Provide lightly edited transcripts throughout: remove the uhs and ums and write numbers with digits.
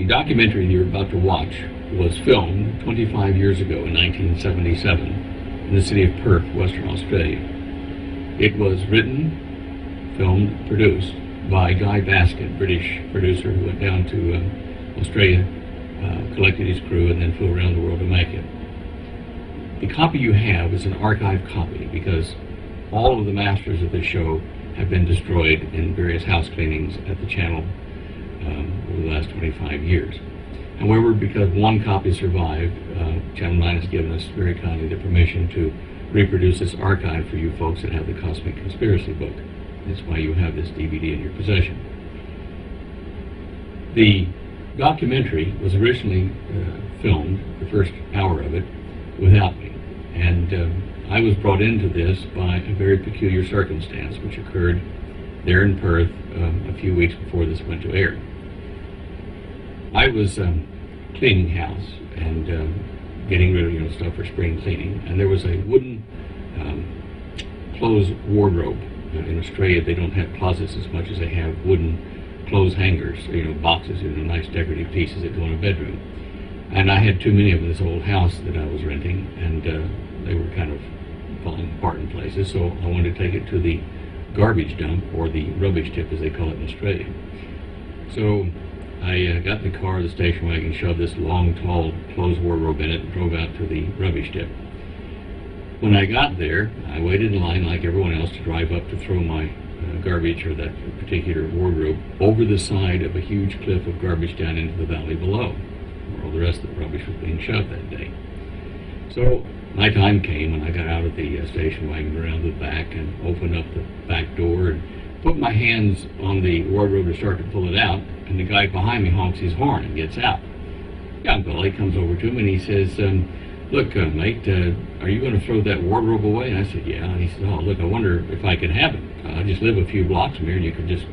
documentary you're about to watch was filmed 25 years ago in 1977 in the city of Perth, Western Australia. It was written, filmed, produced by Guy Basket, British producer who went down to Australia, collected his crew, and then flew around the world to make it. The copy you have is an archive copy because all of the masters of this show have been destroyed in various house cleanings at the channel over the last 25 years. However, because one copy survived, Channel 9 has given us very kindly the permission to reproduce this archive for you folks that have the Cosmic Conspiracy book. That's why you have this DVD in your possession. The documentary was originally filmed, the first hour of it, without me. And I was brought into this by a very peculiar circumstance which occurred there in Perth a few weeks before this went to air. I was cleaning house and getting rid of stuff for spring cleaning, and there was a wooden clothes wardrobe. In Australia, they don't have closets as much as they have wooden clothes hangers, boxes, nice decorative pieces that go in a bedroom. And I had too many of them in this old house that I was renting, and they were kind of falling apart in places, so I wanted to take it to the garbage dump, or the rubbish tip as they call it in Australia. So I got in the car, the station wagon, shoved this long, tall clothes wardrobe in it, and drove out to the rubbish tip. When I got there, I waited in line like everyone else to drive up to throw my garbage, or that particular wardrobe, over the side of a huge cliff of garbage down into the valley below, where all the rest of the rubbish was being shoved that day. So my time came, and I got out of the station wagon around the back and opened up the back door and put my hands on the wardrobe to start to pull it out, and the guy behind me honks his horn and gets out. Young Vallee comes over to me and he says, look, mate, are you going to throw that wardrobe away? And I said, yeah. And he said, oh, look, I wonder if I could have it. I just live a few blocks from here, and you could just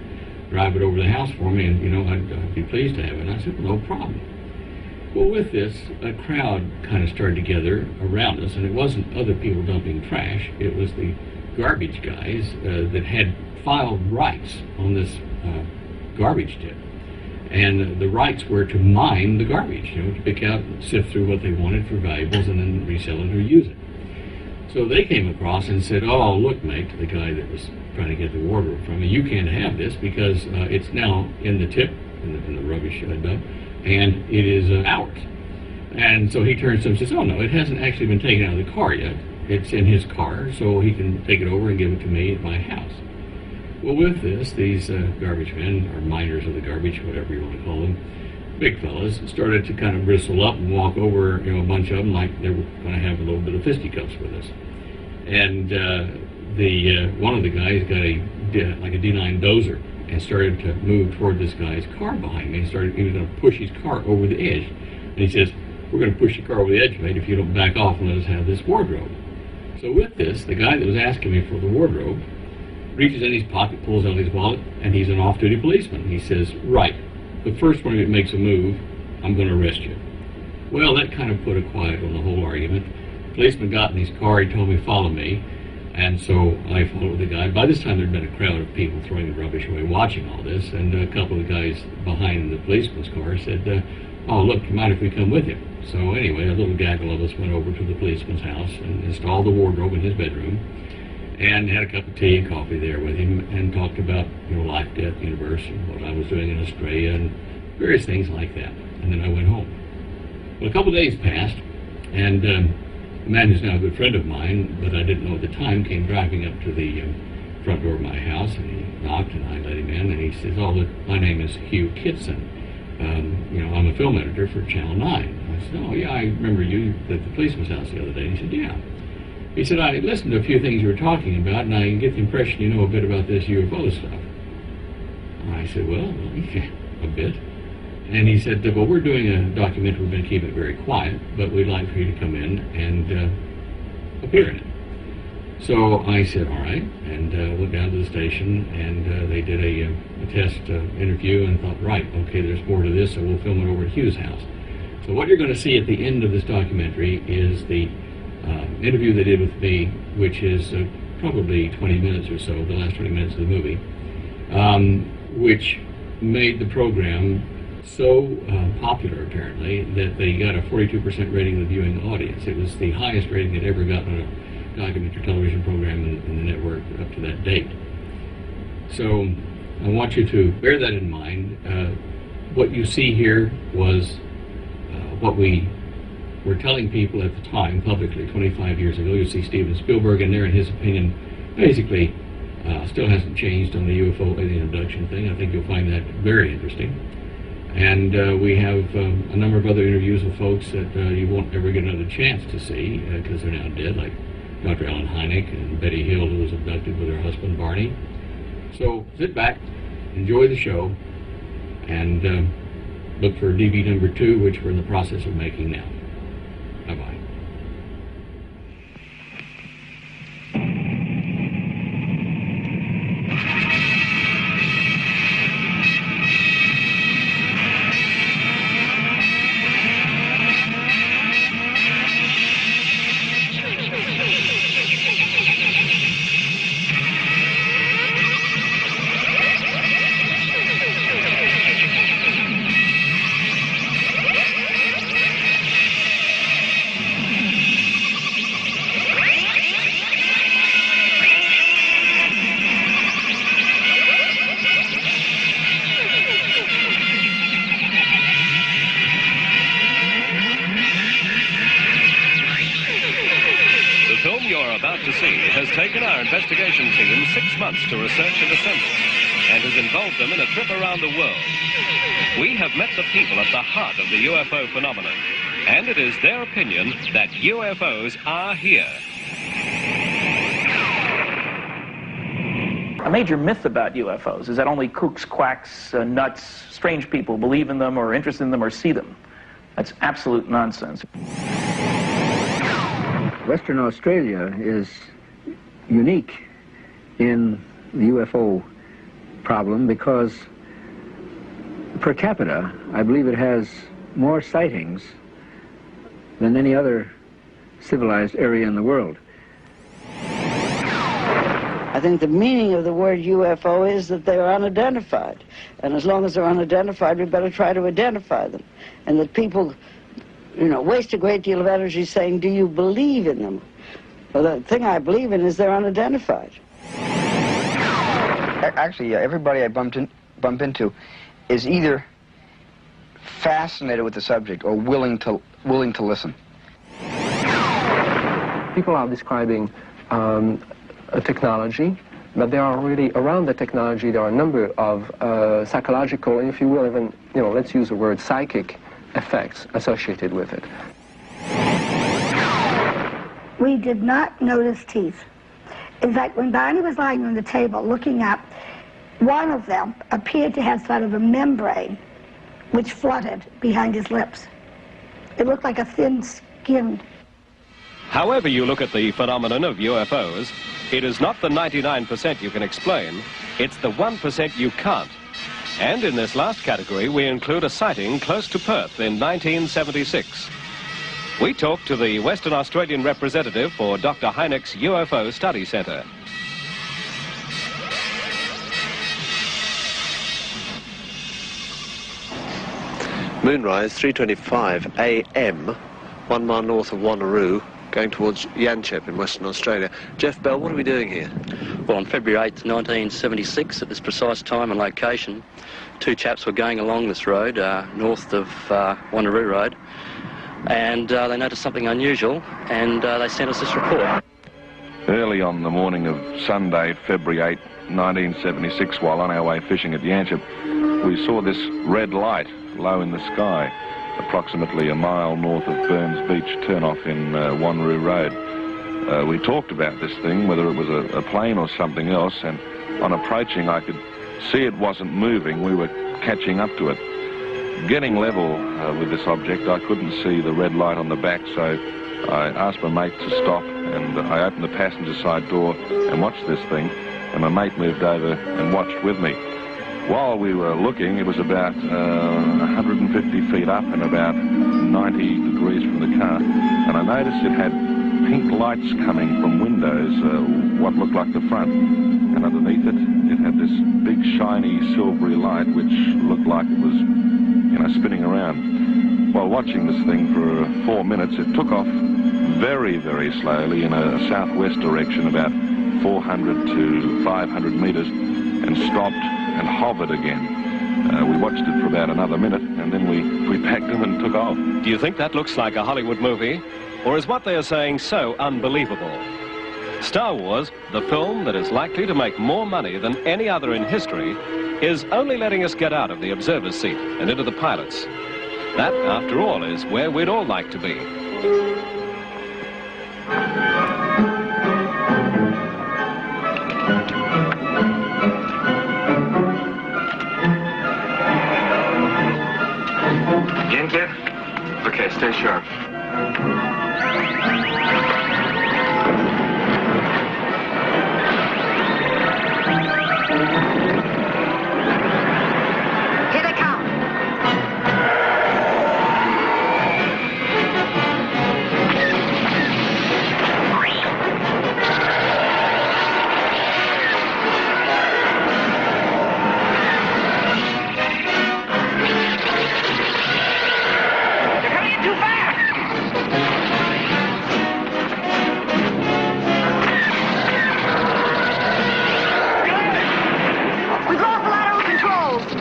drive it over the house for me, and, I'd be pleased to have it. And I said, well, no problem. Well, with this, a crowd kind of started together around us, and it wasn't other people dumping trash. It was the garbage guys that had filed rights on this garbage tip. And the rights were to mine the garbage, to pick out, sift through what they wanted for valuables, and then resell it or use it. So they came across and said, oh, look, mate, to the guy that was trying to get the wardrobe from me, you can't have this because it's now in the tip, in the rubbish dump, and it is ours. And so he turns to him and says, oh, no, it hasn't actually been taken out of the car yet. It's in his car, so he can take it over and give it to me at my house. Well, with this, these garbage men, or miners of the garbage, whatever you want to call them, big fellas, started to kind of bristle up and walk over, a bunch of them like they were going to have a little bit of fisticuffs with us. And one of the guys got like a D9 dozer and started to move toward this guy's car behind me. He was going to push his car over the edge. And he says, we're going to push the car over the edge, mate, if you don't back off and let us have this wardrobe. So with this, the guy that was asking me for the wardrobe reaches in his pocket, pulls out his wallet, and he's an off-duty policeman. He says, right, the first one that makes a move, I'm going to arrest you. Well, that kind of put a quiet on the whole argument. The policeman got in his car, he told me, follow me, and so I followed the guy. By this time, there'd been a crowd of people throwing the rubbish away, watching all this, and a couple of the guys behind the policeman's car said, oh, look, you mind if we come with you? So anyway, a little gaggle of us went over to the policeman's house and installed the wardrobe in his bedroom, and had a cup of tea and coffee there with him, and talked about, life, death, universe, and what I was doing in Australia, and various things like that. And then I went home. Well, a couple of days passed, and a man who's now a good friend of mine, but I didn't know at the time, came driving up to the front door of my house, and he knocked, and I let him in, and he says, oh, look, my name is Hugh Kitson. I'm a film editor for Channel 9. I said, oh, yeah, I remember you at the policeman's house the other day. And he said, yeah. He said, I listened to a few things you were talking about, and I get the impression you know a bit about this UFO stuff. And I said, well, a bit. And he said, well, we're doing a documentary. We're going to keep it very quiet, but we'd like for you to come in and appear in it. So I said, all right, and went down to the station, and they did a test interview, and thought, right, okay, there's more to this, so we'll film it over at Hugh's house. So what you're going to see at the end of this documentary is the interview they did with me, which is probably 20 minutes or so, the last 20 minutes of the movie, which made the program so popular, apparently, that they got a 42% rating of the viewing audience. It was the highest rating they'd ever gotten on a documentary television program in the network up to that date. So I want you to bear that in mind. What you see here was what we were telling people at the time, publicly, 25 years ago. You see Steven Spielberg in there, and his opinion basically still hasn't changed on the UFO alien abduction thing. I think you'll find that very interesting. And we have a number of other interviews with folks that you won't ever get another chance to see because they're now dead, like Dr. Alan Hynek and Betty Hill, who was abducted with her husband Barney. So sit back, enjoy the show, and look for DVD number 2, which we're in the process of making now. Bye-bye. Investigation team 6 months to research and assemble, and has involved them in a trip around the world. We have met the people at the heart of the UFO phenomenon, and it is their opinion that UFOs are here. A major myth about UFOs is that only kooks, quacks, nuts, strange people believe in them or are interested in them or see them. That's absolute nonsense. Western Australia is unique in the UFO problem because per capita, I believe it has more sightings than any other civilized area in the world. I think the meaning of the word UFO is that they are unidentified. And as long as they're unidentified, we better try to identify them. And that people, waste a great deal of energy saying, do you believe in them? Well, the thing I believe in is they're unidentified. Actually, everybody I bump into is either fascinated with the subject or willing to listen. People are describing a technology, but there are really, around the technology, there are a number of psychological, and if you will, even, let's use the word psychic effects associated with it. We did not notice teeth. In fact, when Barney was lying on the table looking up, one of them appeared to have sort of a membrane which fluttered behind his lips. It looked like a thin skin. However you look at the phenomenon of UFOs, it is not the 99% you can explain, it's the 1% you can't. And in this last category, we include a sighting close to Perth in 1976. We talked to the Western Australian representative for Dr. Hynek's UFO Study Centre. Moonrise, 3:25 a.m., 1 mile north of Wanneroo, going towards Yanchep in Western Australia. Jeff Bell, what are we doing here? Well, on February 8th, 1976, at this precise time and location, 2 chaps were going along this road, north of Wanneroo Road, and they noticed something unusual, and they sent us this report. Early on the morning of Sunday, February 8, 1976, while on our way fishing at Yanchep, we saw this red light low in the sky, approximately a mile north of Burns Beach turnoff in Wanneroo Road. We talked about this thing, whether it was a plane or something else, and on approaching I could see it wasn't moving. We were catching up to it. Getting level with this object, I couldn't see the red light on the back, so I asked my mate to stop, and I opened the passenger side door and watched this thing, and my mate moved over and watched with me. While we were looking, it was about 150 feet up and about 90 degrees from the car, and I noticed it had pink lights coming from windows, what looked like the front. And underneath it, it had this big, shiny, silvery light, which looked like it was, you know, spinning around. While watching this thing for 4 minutes, it took off very, very slowly in a southwest direction, about 400 to 500 meters, and stopped and hovered again. We watched it for about another minute, and then we packed them and took off. Do you think that looks like a Hollywood movie? Or is what they are saying so unbelievable? Star Wars, the film that is likely to make more money than any other in history, is only letting us get out of the observer's seat and into the pilot's. That, after all, is where we'd all like to be. In, kid? Okay, stay sharp. Here they come.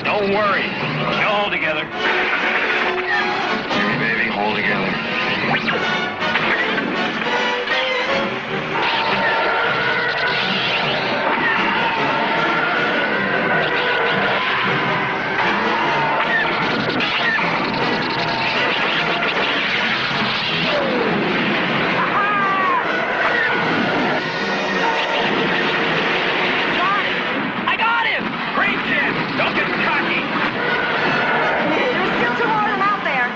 Don't worry. You'll hold together. Hey, baby, hold together. I got him! Great, kid! Don't get cocky! There's still 2 more of them out there.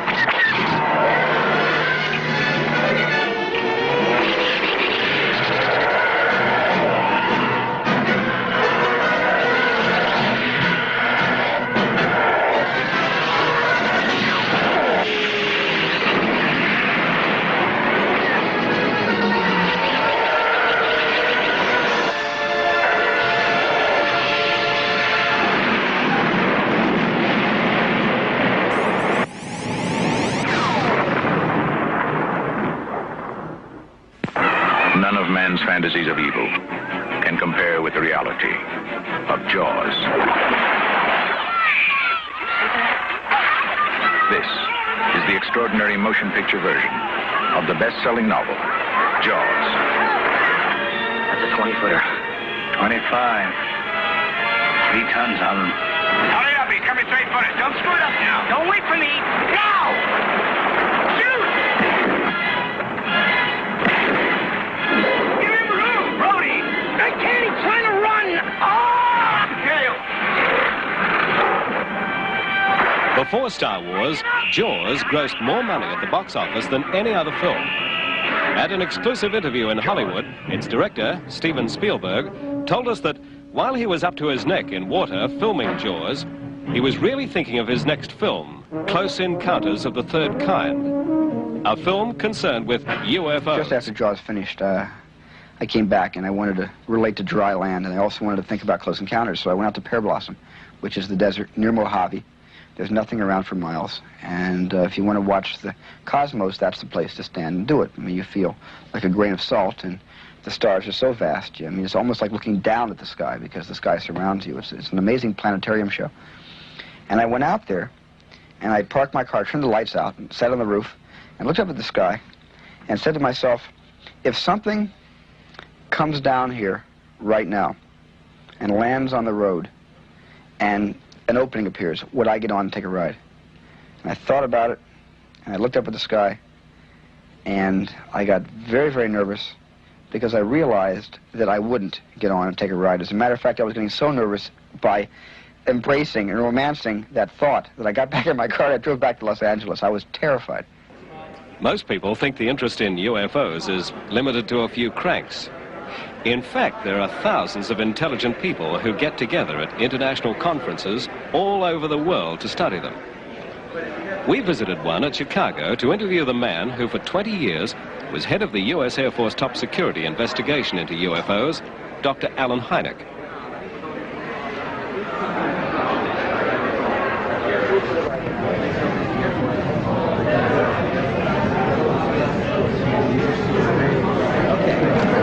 None of man's fantasies of evil can compare with the reality of Jaws. This is the extraordinary motion picture version of the best-selling novel, Jaws. That's a 20-footer. 25. 3 tons on them. Hurry up, he's coming straight for us. Don't screw it up now. Don't wait for me. Now! Shoot! Give him room, Brody! I can't, he's trying to run! Oh! Before Star Wars, Jaws grossed more money at the box office than any other film. At an exclusive interview in Hollywood, its director, Steven Spielberg, told us that while he was up to his neck in water filming Jaws, he was really thinking of his next film, Close Encounters of the Third Kind, a film concerned with UFOs. Just after Jaws finished, I came back and I wanted to relate to dry land, and I also wanted to think about Close Encounters, so I went out to Pear Blossom, which is the desert near Mojave. There's nothing around for miles, and if you want to watch the cosmos, that's the place to stand and do it. I mean, you feel like a grain of salt, and the stars are so vast. I mean, it's almost like looking down at the sky because the sky surrounds you. It's an amazing planetarium show. And I went out there, and I parked my car, turned the lights out, and sat on the roof, and looked up at the sky, and said to myself, if something comes down here right now and lands on the road, and an opening appears, would I get on and take a ride? And I thought about it, and I looked up at the sky, and I got very, very nervous because I realized that I wouldn't get on and take a ride. As a matter of fact, I was getting so nervous by embracing and romancing that thought that I got back in my car and I drove back to Los Angeles. I was terrified. Most people think the interest in UFOs is limited to a few cranks. In fact, there are thousands of intelligent people who get together at international conferences all over the world to study them. We visited one at Chicago to interview the man who for 20 years was head of the U.S. Air Force Top Security investigation into UFOs, Dr. Alan Hynek.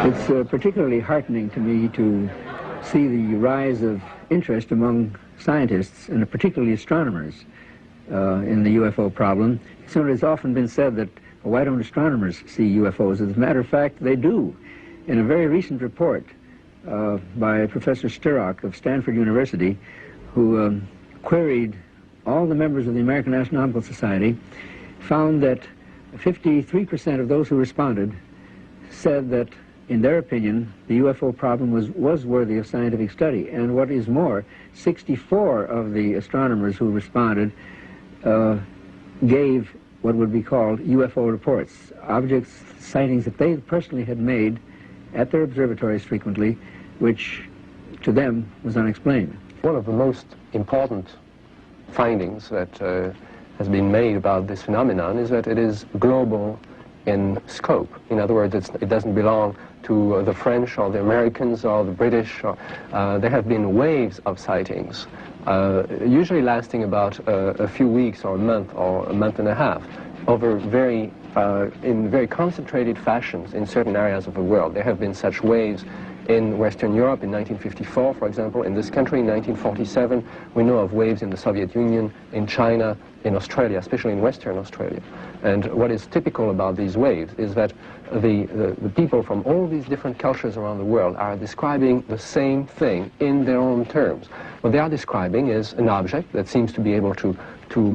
It's particularly heartening to me to see the rise of interest among scientists, and particularly astronomers, in the UFO problem. So it's often been said that, well, why don't astronomers see UFOs? As a matter of fact, they do. In a very recent report by Professor Sturrock of Stanford University, who queried all the members of the American Astronomical Society, found that 53% of those who responded said that, in their opinion, the UFO problem was worthy of scientific study. And what is more, 64 of the astronomers who responded gave what would be called UFO reports, objects, sightings that they personally had made at their observatories frequently, which to them was unexplained. One of the most important findings that has been made about this phenomenon is that it is global in scope. In other words, it doesn't belong to the French or the Americans or the British. There have been waves of sightings, usually lasting about a few weeks or a month and a half, over in very concentrated fashions in certain areas of the world. There have been such waves in Western Europe in 1954, for example. In this country in 1947. We know of waves in the Soviet Union, in China, in Australia, especially in Western Australia. And what is typical about these waves is that the people from all these different cultures around the world are describing the same thing in their own terms. What they are describing is an object that seems to be able to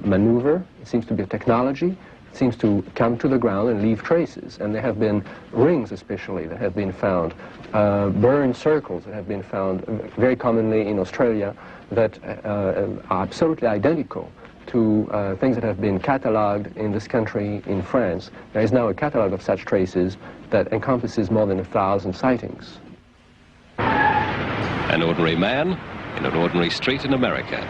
maneuver, it seems to be a technology, it seems to come to the ground and leave traces. And there have been rings, especially, that have been found, burned circles that have been found very commonly in Australia that are absolutely identical to things that have been catalogued in this country, in France. There is now a catalogue of such traces that encompasses more than 1,000 sightings. An ordinary man in an ordinary street in America.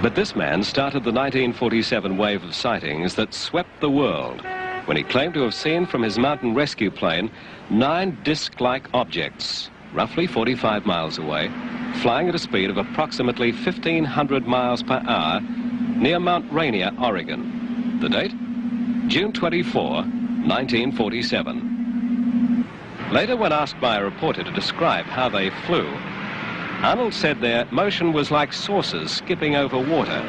But this man started the 1947 wave of sightings that swept the world when he claimed to have seen from his mountain rescue plane 9 disc-like objects, roughly 45 miles away, flying at a speed of approximately 1,500 miles per hour near Mount Rainier, Oregon. The date? June 24, 1947. Later, when asked by a reporter to describe how they flew, Arnold said their motion was like saucers skipping over water.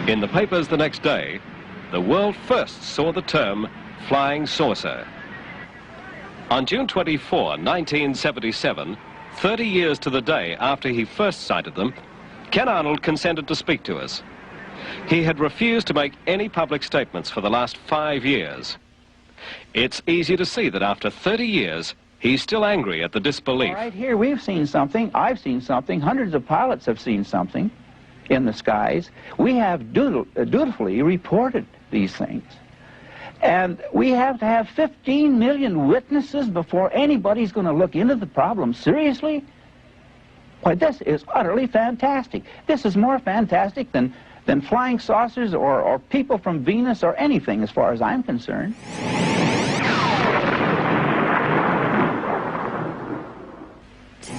In the papers the next day, the world first saw the term flying saucer. On June 24, 1977, 30 years to the day after he first sighted them, Ken Arnold consented to speak to us. He had refused to make any public statements for the last 5 years. It's easy to see that after 30 years, he's still angry at the disbelief. Right here, we've seen something, I've seen something, hundreds of pilots have seen something in the skies. We have dutifully reported these things. And we have to have 15 million witnesses before anybody's going to look into the problem seriously? Why, this is utterly fantastic. This is more fantastic than flying saucers or people from Venus or anything, as far as I'm concerned.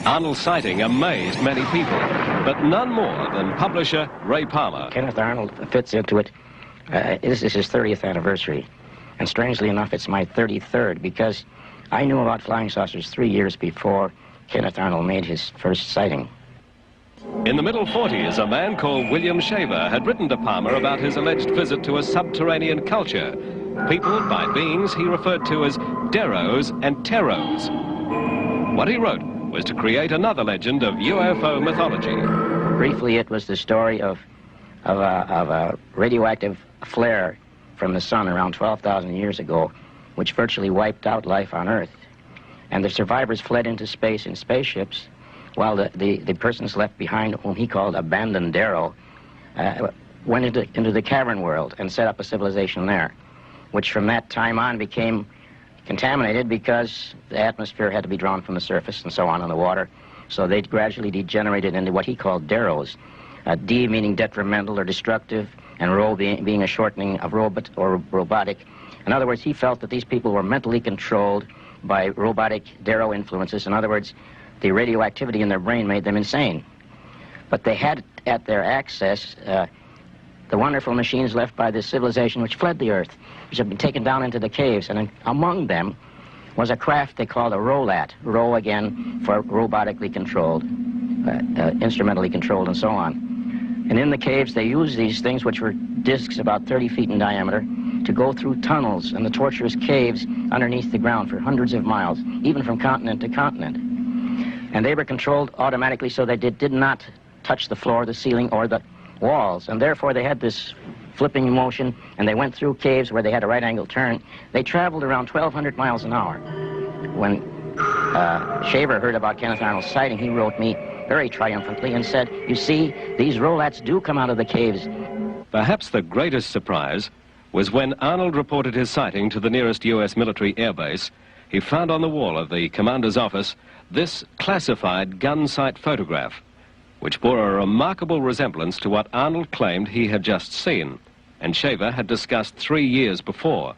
Arnold's sighting amazed many people, but none more than publisher Ray Palmer. Kenneth Arnold fits into it. This is his 30th anniversary. And strangely enough, it's my 33rd, because I knew about flying saucers 3 years before Kenneth Arnold made his first sighting. In the middle 40s, a man called William Shaver had written to Palmer about his alleged visit to a subterranean culture, peopled by beings he referred to as Deros and Teros. What he wrote was to create another legend of UFO mythology. Briefly, it was the story of a radioactive flare from the sun around 12,000 years ago, which virtually wiped out life on Earth. And the survivors fled into space in spaceships, while the persons left behind, whom he called abandoned Dero, went into the cavern world and set up a civilization there, which from that time on became contaminated because the atmosphere had to be drawn from the surface and so on in the water. So they gradually degenerated into what he called Deros, D meaning detrimental or destructive, and Ro being a shortening of robot or robotic, In other words, he felt that these people were mentally controlled by robotic Darrow influences. In other words, the radioactivity in their brain made them insane. But they had at their access the wonderful machines left by this civilization which fled the Earth, which had been taken down into the caves, and among them was a craft they called a ROLAT, RO again for robotically controlled, instrumentally controlled, and so on. And in the caves they used these things, which were discs about 30 feet in diameter, to go through tunnels and the tortuous caves underneath the ground for hundreds of miles, even from continent to continent. And they were controlled automatically so they did not touch the floor, the ceiling, or the walls, and therefore they had this flipping motion, and they went through caves where they had a right-angle turn. They traveled around 1,200 miles an hour. When Shaver heard about Kenneth Arnold's sighting, he wrote me very triumphantly and said, "You see, these ROLATs do come out of the caves." Perhaps the greatest surprise was when Arnold reported his sighting to the nearest U.S. military airbase. He found on the wall of the commander's office this classified gun sight photograph, which bore a remarkable resemblance to what Arnold claimed he had just seen, and Shaver had discussed 3 years before.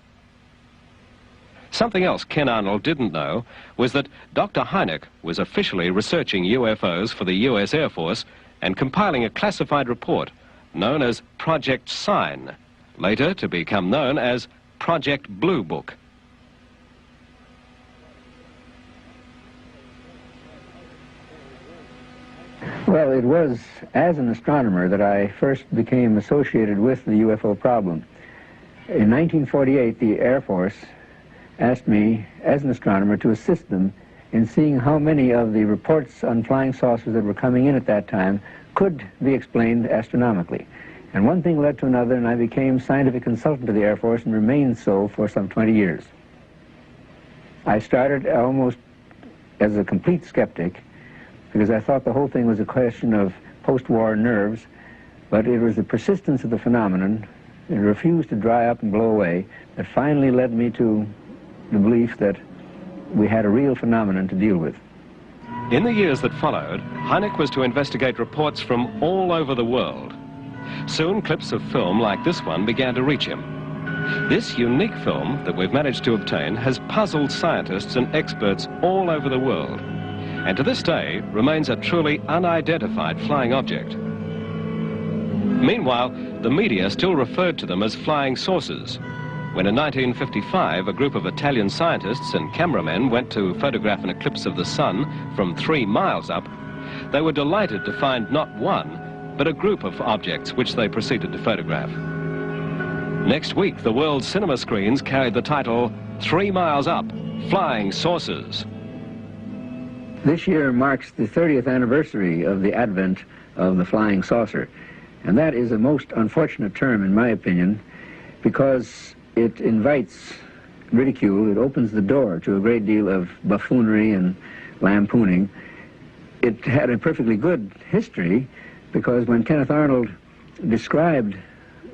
Something else Ken Arnold didn't know was that Dr. Hynek was officially researching UFOs for the U.S. Air Force and compiling a classified report known as Project Sign, later to become known as Project Blue Book. Well, it was as an astronomer that I first became associated with the UFO problem. In 1948, the Air Force asked me, as an astronomer, to assist them in seeing how many of the reports on flying saucers that were coming in at that time could be explained astronomically. And one thing led to another, and I became scientific consultant to the Air Force and remained so for some 20 years. I started almost as a complete skeptic, because I thought the whole thing was a question of post-war nerves, but it was the persistence of the phenomenon, it refused to dry up and blow away, that finally led me to the belief that we had a real phenomenon to deal with. In the years that followed, Hynek was to investigate reports from all over the world. Soon, clips of film like this one began to reach him. This unique film that we've managed to obtain has puzzled scientists and experts all over the world, and to this day remains a truly unidentified flying object. Meanwhile, the media still referred to them as flying saucers. When in 1955 a group of Italian scientists and cameramen went to photograph an eclipse of the sun from 3 miles up, they were delighted to find not one, but a group of objects which they proceeded to photograph. Next week, the world's cinema screens carried the title 3 Miles Up, Flying Saucers. This year marks the 30th anniversary of the advent of the flying saucer, and that is a most unfortunate term, in my opinion, because it invites ridicule. It opens the door to a great deal of buffoonery and lampooning. It had a perfectly good history, because when Kenneth Arnold described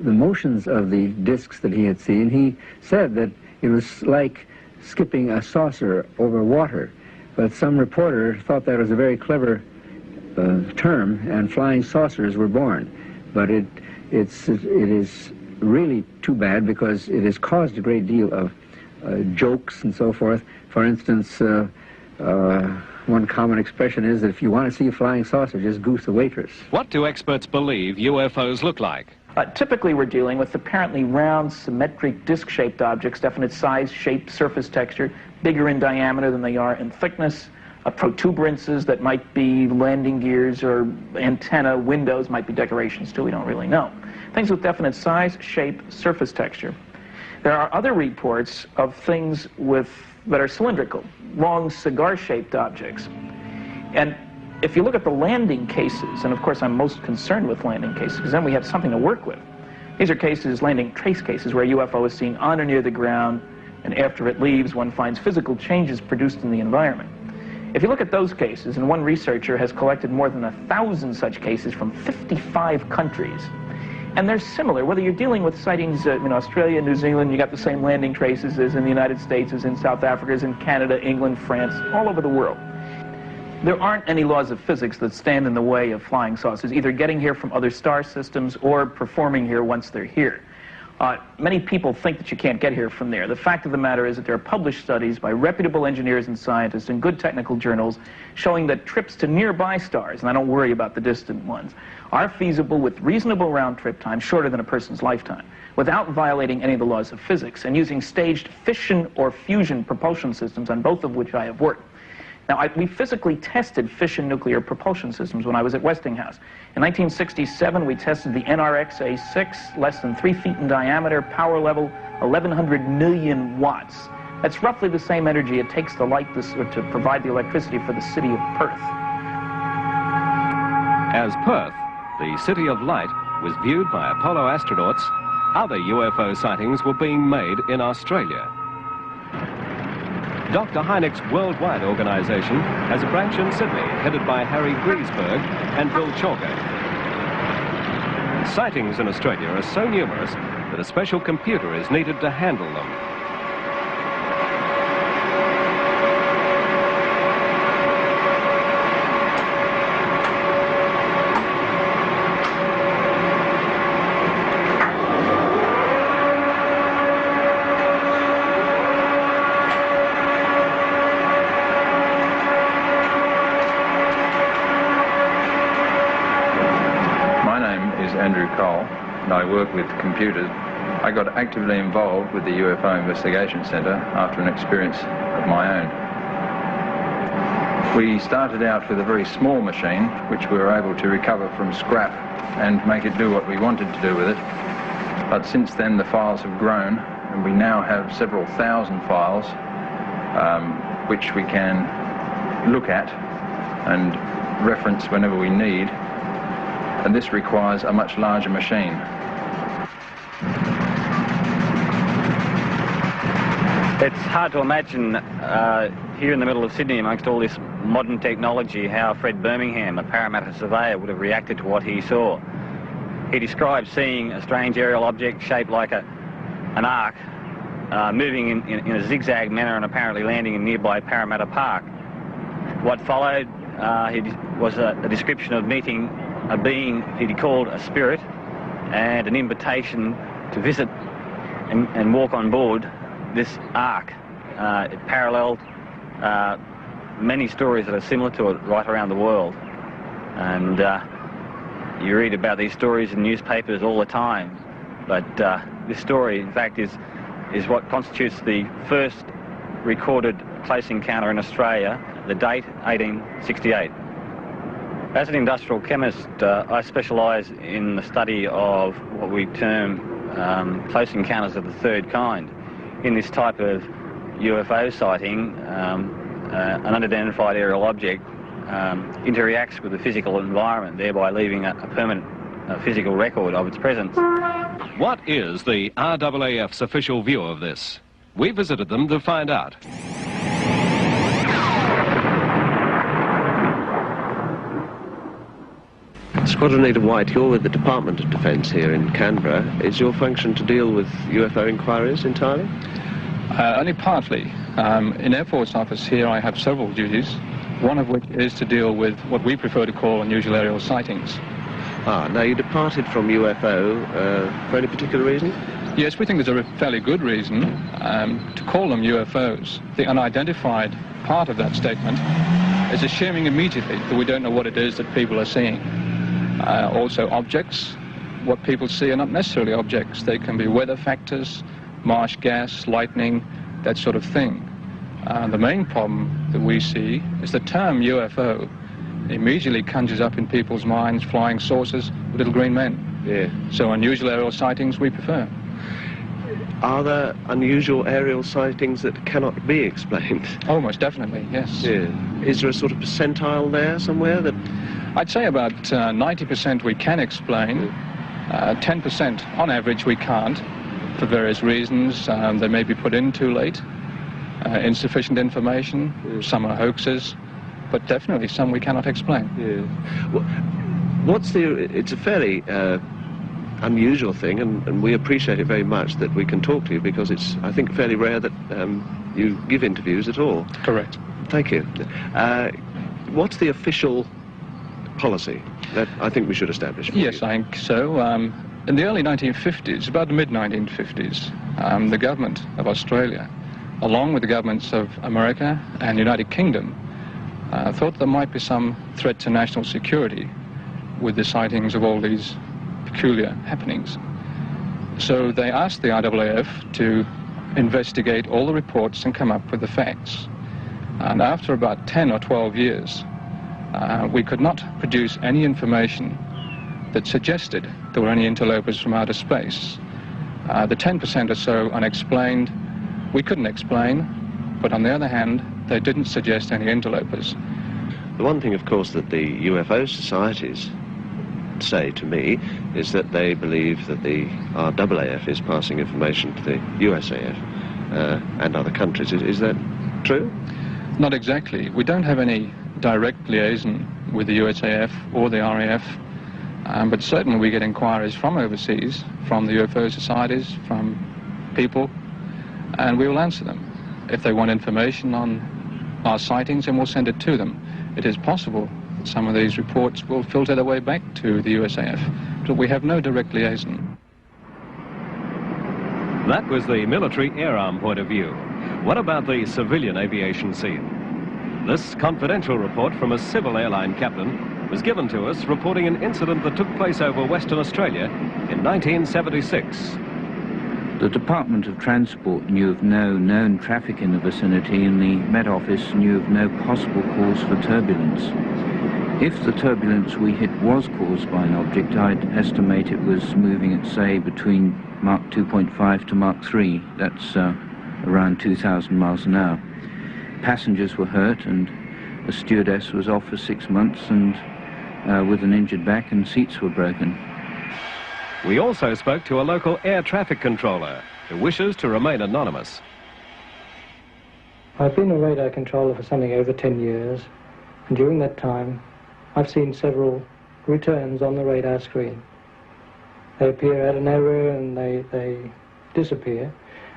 the motions of the discs that he had seen, he said that it was like skipping a saucer over water. But some reporter thought that was a very clever term, and flying saucers were born. But it is really too bad, because it has caused a great deal of jokes and so forth. For instance, one common expression is that if you want to see a flying saucer, just goose a waitress. What do experts believe UFOs look like? Typically, we're dealing with apparently round, symmetric, disc-shaped objects, definite size, shape, surface texture, bigger in diameter than they are in thickness, protuberances that might be landing gears or antenna windows, might be decorations too, we don't really know. Things with definite size, shape, surface texture. There are other reports of things that are cylindrical, long cigar-shaped objects. And if you look at the landing cases, and of course I'm most concerned with landing cases, because then we have something to work with. These are cases, landing trace cases, where a UFO is seen on or near the ground, and after it leaves, one finds physical changes produced in the environment. If you look at those cases, and one researcher has collected more than 1,000 such cases from 55 countries, and they're similar, whether you're dealing with sightings in Australia, New Zealand, you got the same landing traces as in the United States, as in South Africa, as in Canada, England, France, all over the world. There aren't any laws of physics that stand in the way of flying saucers, either getting here from other star systems or performing here once they're here. Many people think that you can't get here from there. The fact of the matter is that there are published studies by reputable engineers and scientists in good technical journals showing that trips to nearby stars, and I don't worry about the distant ones, are feasible with reasonable round-trip time, shorter than a person's lifetime, without violating any of the laws of physics, and using staged fission or fusion propulsion systems, on both of which I have worked. Now, we physically tested fission nuclear propulsion systems when I was at Westinghouse. In 1967, we tested the NRX-A6, less than 3 feet in diameter, power level 1,100 million watts. That's roughly the same energy it takes to light this, or to provide the electricity for the city of Perth. As Perth, the City of Light, was viewed by Apollo astronauts, other UFO sightings were being made in Australia. Dr. Hynek's worldwide organization has a branch in Sydney headed by Harry Griesberg and Bill Chalker. Sightings in Australia are so numerous that a special computer is needed to handle them. I work with computers. I got actively involved with the UFO Investigation Centre after an experience of my own. We started out with a very small machine which we were able to recover from scrap and make it do what we wanted to do with it. But since then the files have grown and we now have several thousand files which we can look at and reference whenever we need. And this requires a much larger machine. It's hard to imagine here in the middle of Sydney, amongst all this modern technology, how Fred Birmingham, a Parramatta surveyor, would have reacted to what he saw. He described seeing a strange aerial object shaped like an arc, moving in a zigzag manner and apparently landing in nearby Parramatta Park. What followed was a description of meeting a being he called a spirit, and an invitation to visit and walk on board this ark. It paralleled many stories that are similar to it right around the world. And you read about these stories in newspapers all the time. But this story, in fact, is what constitutes the first recorded close encounter in Australia, the date 1868. As an industrial chemist, I specialise in the study of what we term close encounters of the third kind. In this type of UFO sighting, an unidentified aerial object interacts with the physical environment, thereby leaving a permanent physical record of its presence. What is the RAAF's official view of this? We visited them to find out. Sqdn Ldr White, you're with the Department of Defence here in Canberra. Is your function to deal with UFO inquiries entirely? Only partly. In Air Force Office here I have several duties, one of which is to deal with what we prefer to call unusual aerial sightings. Now you departed from UFO for any particular reason? Yes, we think there's a fairly good reason to call them UFOs. The unidentified part of that statement is assuming immediately that we don't know what it is that people are seeing. Also objects, what people see are not necessarily objects. They can be weather factors, marsh gas, lightning, that sort of thing. The main problem that we see is the term UFO immediately conjures up in people's minds flying saucers, little green men. Yeah. So unusual aerial sightings we prefer. Are there unusual aerial sightings that cannot be explained? Oh, most definitely, yes. Yeah. Is there a sort of percentile there somewhere that... I'd say about 90% we can explain, 10% on average we can't, for various reasons. They may be put in too late, insufficient information, some are hoaxes, but definitely some we cannot explain. Yeah. Well, what's the... It's a fairly unusual thing, and we appreciate it very much that we can talk to you, because it's, I think, fairly rare that you give interviews at all. Correct. Thank you. What's the official policy that I think we should establish? Yes, I think so. In the early 1950s, about the mid-1950s, the government of Australia, along with the governments of America and the United Kingdom, thought there might be some threat to national security with the sightings of all these peculiar happenings. So they asked the RAAF to investigate all the reports and come up with the facts. And after about 10 or 12 years, we could not produce any information that suggested there were any interlopers from outer space. The 10% or so unexplained, we couldn't explain, but on the other hand, they didn't suggest any interlopers. The one thing, of course, that the UFO societies say to me is that they believe that the RAAF is passing information to the USAF and other countries. Is that true? Not exactly. We don't have any direct liaison with the USAF or the RAF, but certainly we get inquiries from overseas, from the UFO societies, from people, and we will answer them. If they want information on our sightings, then we'll send it to them. It is possible that some of these reports will filter their way back to the USAF, but we have no direct liaison. That was the military air arm point of view. What about the civilian aviation scene? This confidential report from a civil airline captain was given to us reporting an incident that took place over Western Australia in 1976. The Department of Transport knew of no known traffic in the vicinity, and the Met Office knew of no possible cause for turbulence. If the turbulence we hit was caused by an object, I'd estimate it was moving at, say, between Mach 2.5 to Mach 3. That's around 2,000 miles an hour. Passengers were hurt, and a stewardess was off for 6 months and with an injured back, and seats were broken. We also spoke to a local air traffic controller who wishes to remain anonymous. I've been a radar controller for something over 10 years, and during that time I've seen several returns on the radar screen. They appear at an error and they disappear,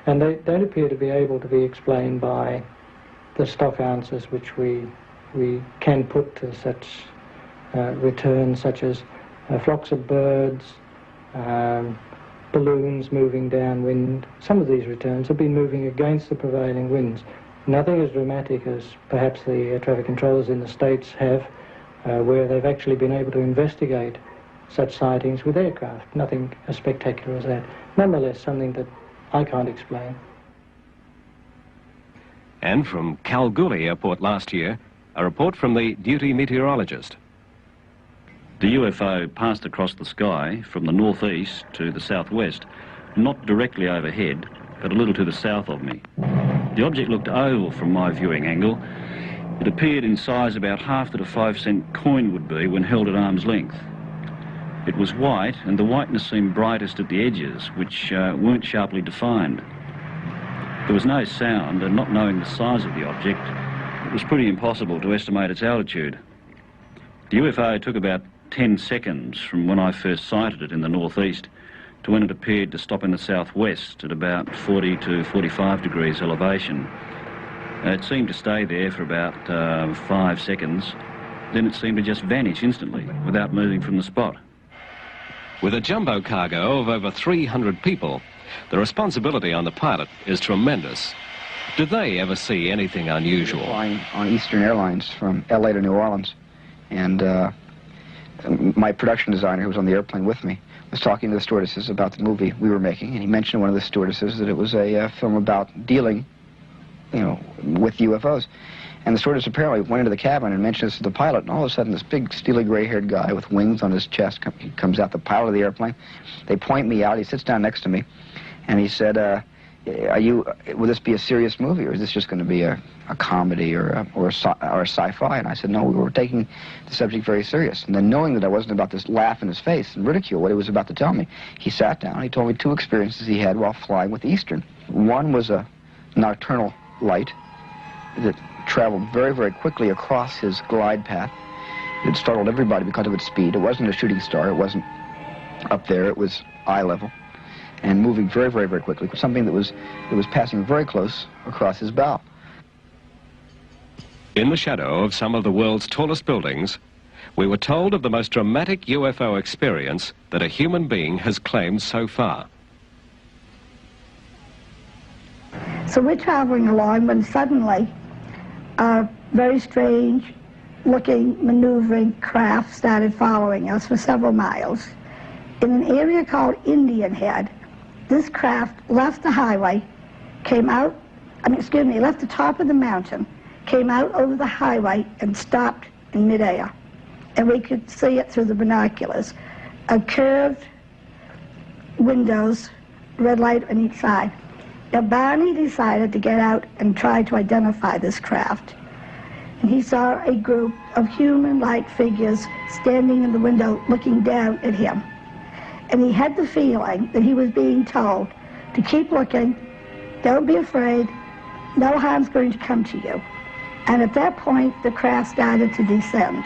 and they don't appear to be able to be explained by the stock answers which we can put to such returns, such as flocks of birds, balloons moving downwind. Some of these returns have been moving against the prevailing winds. Nothing as dramatic as perhaps the air traffic controllers in the States have, where they've actually been able to investigate such sightings with aircraft. Nothing as spectacular as that. Nonetheless, something that I can't explain. And from Kalgoorlie Airport last year, a report from the duty meteorologist. The UFO passed across the sky from the northeast to the southwest, not directly overhead, but a little to the south of me. The object looked oval from my viewing angle. It appeared in size about half that a 5-cent coin would be when held at arm's length. It was white, and the whiteness seemed brightest at the edges, which weren't sharply defined. There was no sound, and not knowing the size of the object, it was pretty impossible to estimate its altitude. The UFO took about 10 seconds from when I first sighted it in the northeast to when it appeared to stop in the southwest at about 40 to 45 degrees elevation. It seemed to stay there for about 5 seconds. Then it seemed to just vanish instantly without moving from the spot. With a jumbo cargo of over 300 people, the responsibility on the pilot is tremendous. Did they ever see anything unusual? Flying on Eastern Airlines from LA to New Orleans, and my production designer, who was on the airplane with me, was talking to the stewardesses about the movie we were making, and he mentioned to one of the stewardesses that it was a film about dealing, with UFOs. And the stewardess apparently went into the cabin and mentioned this to the pilot, and all of a sudden this big, steely, gray-haired guy with wings on his chest comes out, the pilot of the airplane. They point me out. He sits down next to me, and he said, will this be a serious movie, or is this just going to be a comedy or a sci-fi? And I said, no, we were taking the subject very serious. And then, knowing that I wasn't about to laugh in his face and ridicule what he was about to tell me, he sat down. He told me 2 experiences he had while flying with Eastern. One was a nocturnal light that traveled very, very quickly across his glide path. It startled everybody because of its speed. It wasn't a shooting star. It wasn't up there. It was eye level and moving very, very, very quickly. Something that was passing very close across his bow. In the shadow of some of the world's tallest buildings, we were told of the most dramatic UFO experience that a human being has claimed so far. So we're traveling along when suddenly a very strange looking maneuvering craft started following us for several miles. In an area called Indian Head, this craft left the highway, left the top of the mountain, came out over the highway and stopped in midair. And we could see it through the binoculars. A curved windows, red light on each side. Now Barney decided to get out and try to identify this craft. And he saw a group of human-like figures standing in the window looking down at him. And he had the feeling that he was being told to keep looking, don't be afraid, no harm's going to come to you. And at that point, the craft started to descend.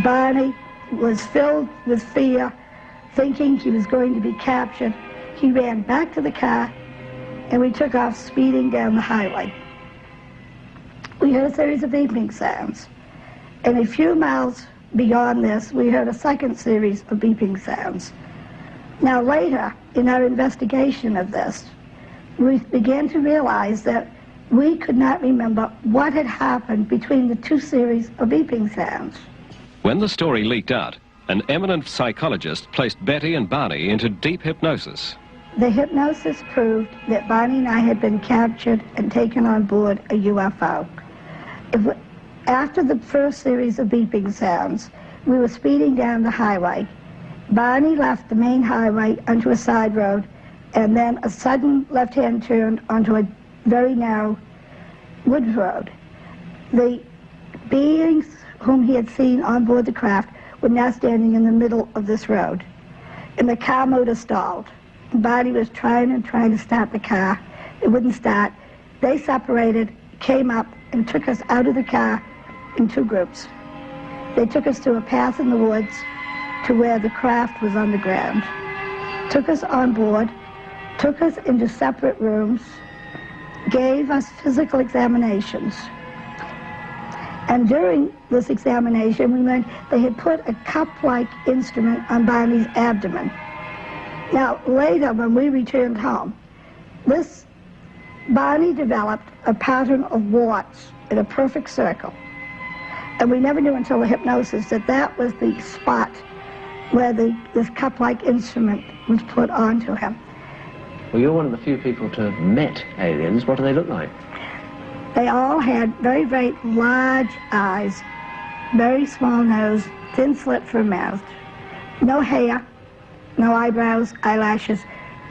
Barney was filled with fear, thinking he was going to be captured. He ran back to the car, and we took off speeding down the highway. We heard a series of beeping sounds. And a few miles beyond this, we heard a second series of beeping sounds. Now later, in our investigation of this, we began to realize that we could not remember what had happened between the two series of beeping sounds. When the story leaked out, an eminent psychologist placed Betty and Barney into deep hypnosis. The hypnosis proved that Barney and I had been captured and taken on board a UFO. After the first series of beeping sounds, we were speeding down the highway. Barney left the main highway onto a side road, and then a sudden left-hand turn onto a very narrow woods road. The beings whom he had seen on board the craft were now standing in the middle of this road, and the car motor stalled. Barney was trying to start the car. It wouldn't start. They separated, came up, and took us out of the car in two groups. They took us to a path in the woods to where the craft was on the ground, took us on board, took us into separate rooms, gave us physical examinations. And during this examination, we learned they had put a cup-like instrument on Barney's abdomen. Now, later, when we returned home, Barney developed a pattern of warts in a perfect circle. And we never knew until the hypnosis that that was the spot where this cup-like instrument was put onto him. Well, you're one of the few people to have met aliens. What do they look like? They all had very, very large eyes, very small nose, thin slit for a mouth, no hair, no eyebrows, eyelashes,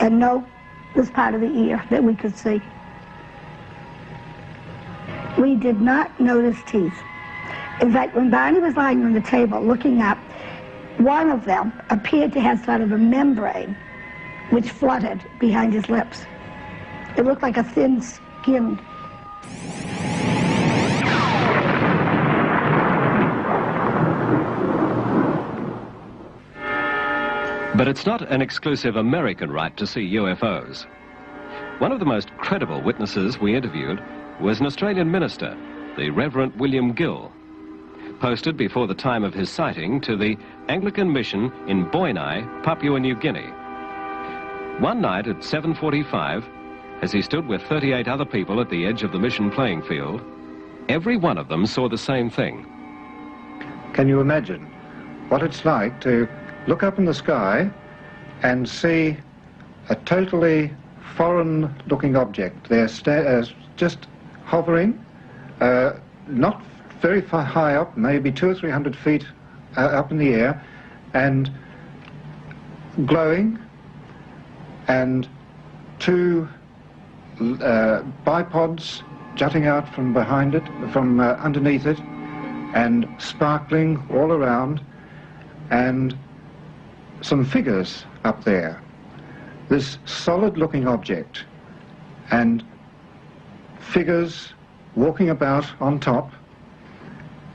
and no this part of the ear that we could see. We did not notice teeth. In fact, when Barney was lying on the table looking up, one of them appeared to have sort of a membrane which fluttered behind his lips. It looked like a thin skin. But it's not an exclusive American right to see UFOs. One of the most credible witnesses we interviewed was an Australian minister, the Reverend William Gill, posted before the time of his sighting to the Anglican mission in Boinai, Papua New Guinea. One night at 7:45, as he stood with 38 other people at the edge of the mission playing field, every one of them saw the same thing. Can you imagine what it's like to look up in the sky and see a totally foreign-looking object there just hovering, not very far high up, maybe 200 or 300 feet up in the air, and glowing, and two bipods jutting out from behind it, from underneath it, and sparkling all around, and some figures up there. This solid-looking object, and figures walking about on top,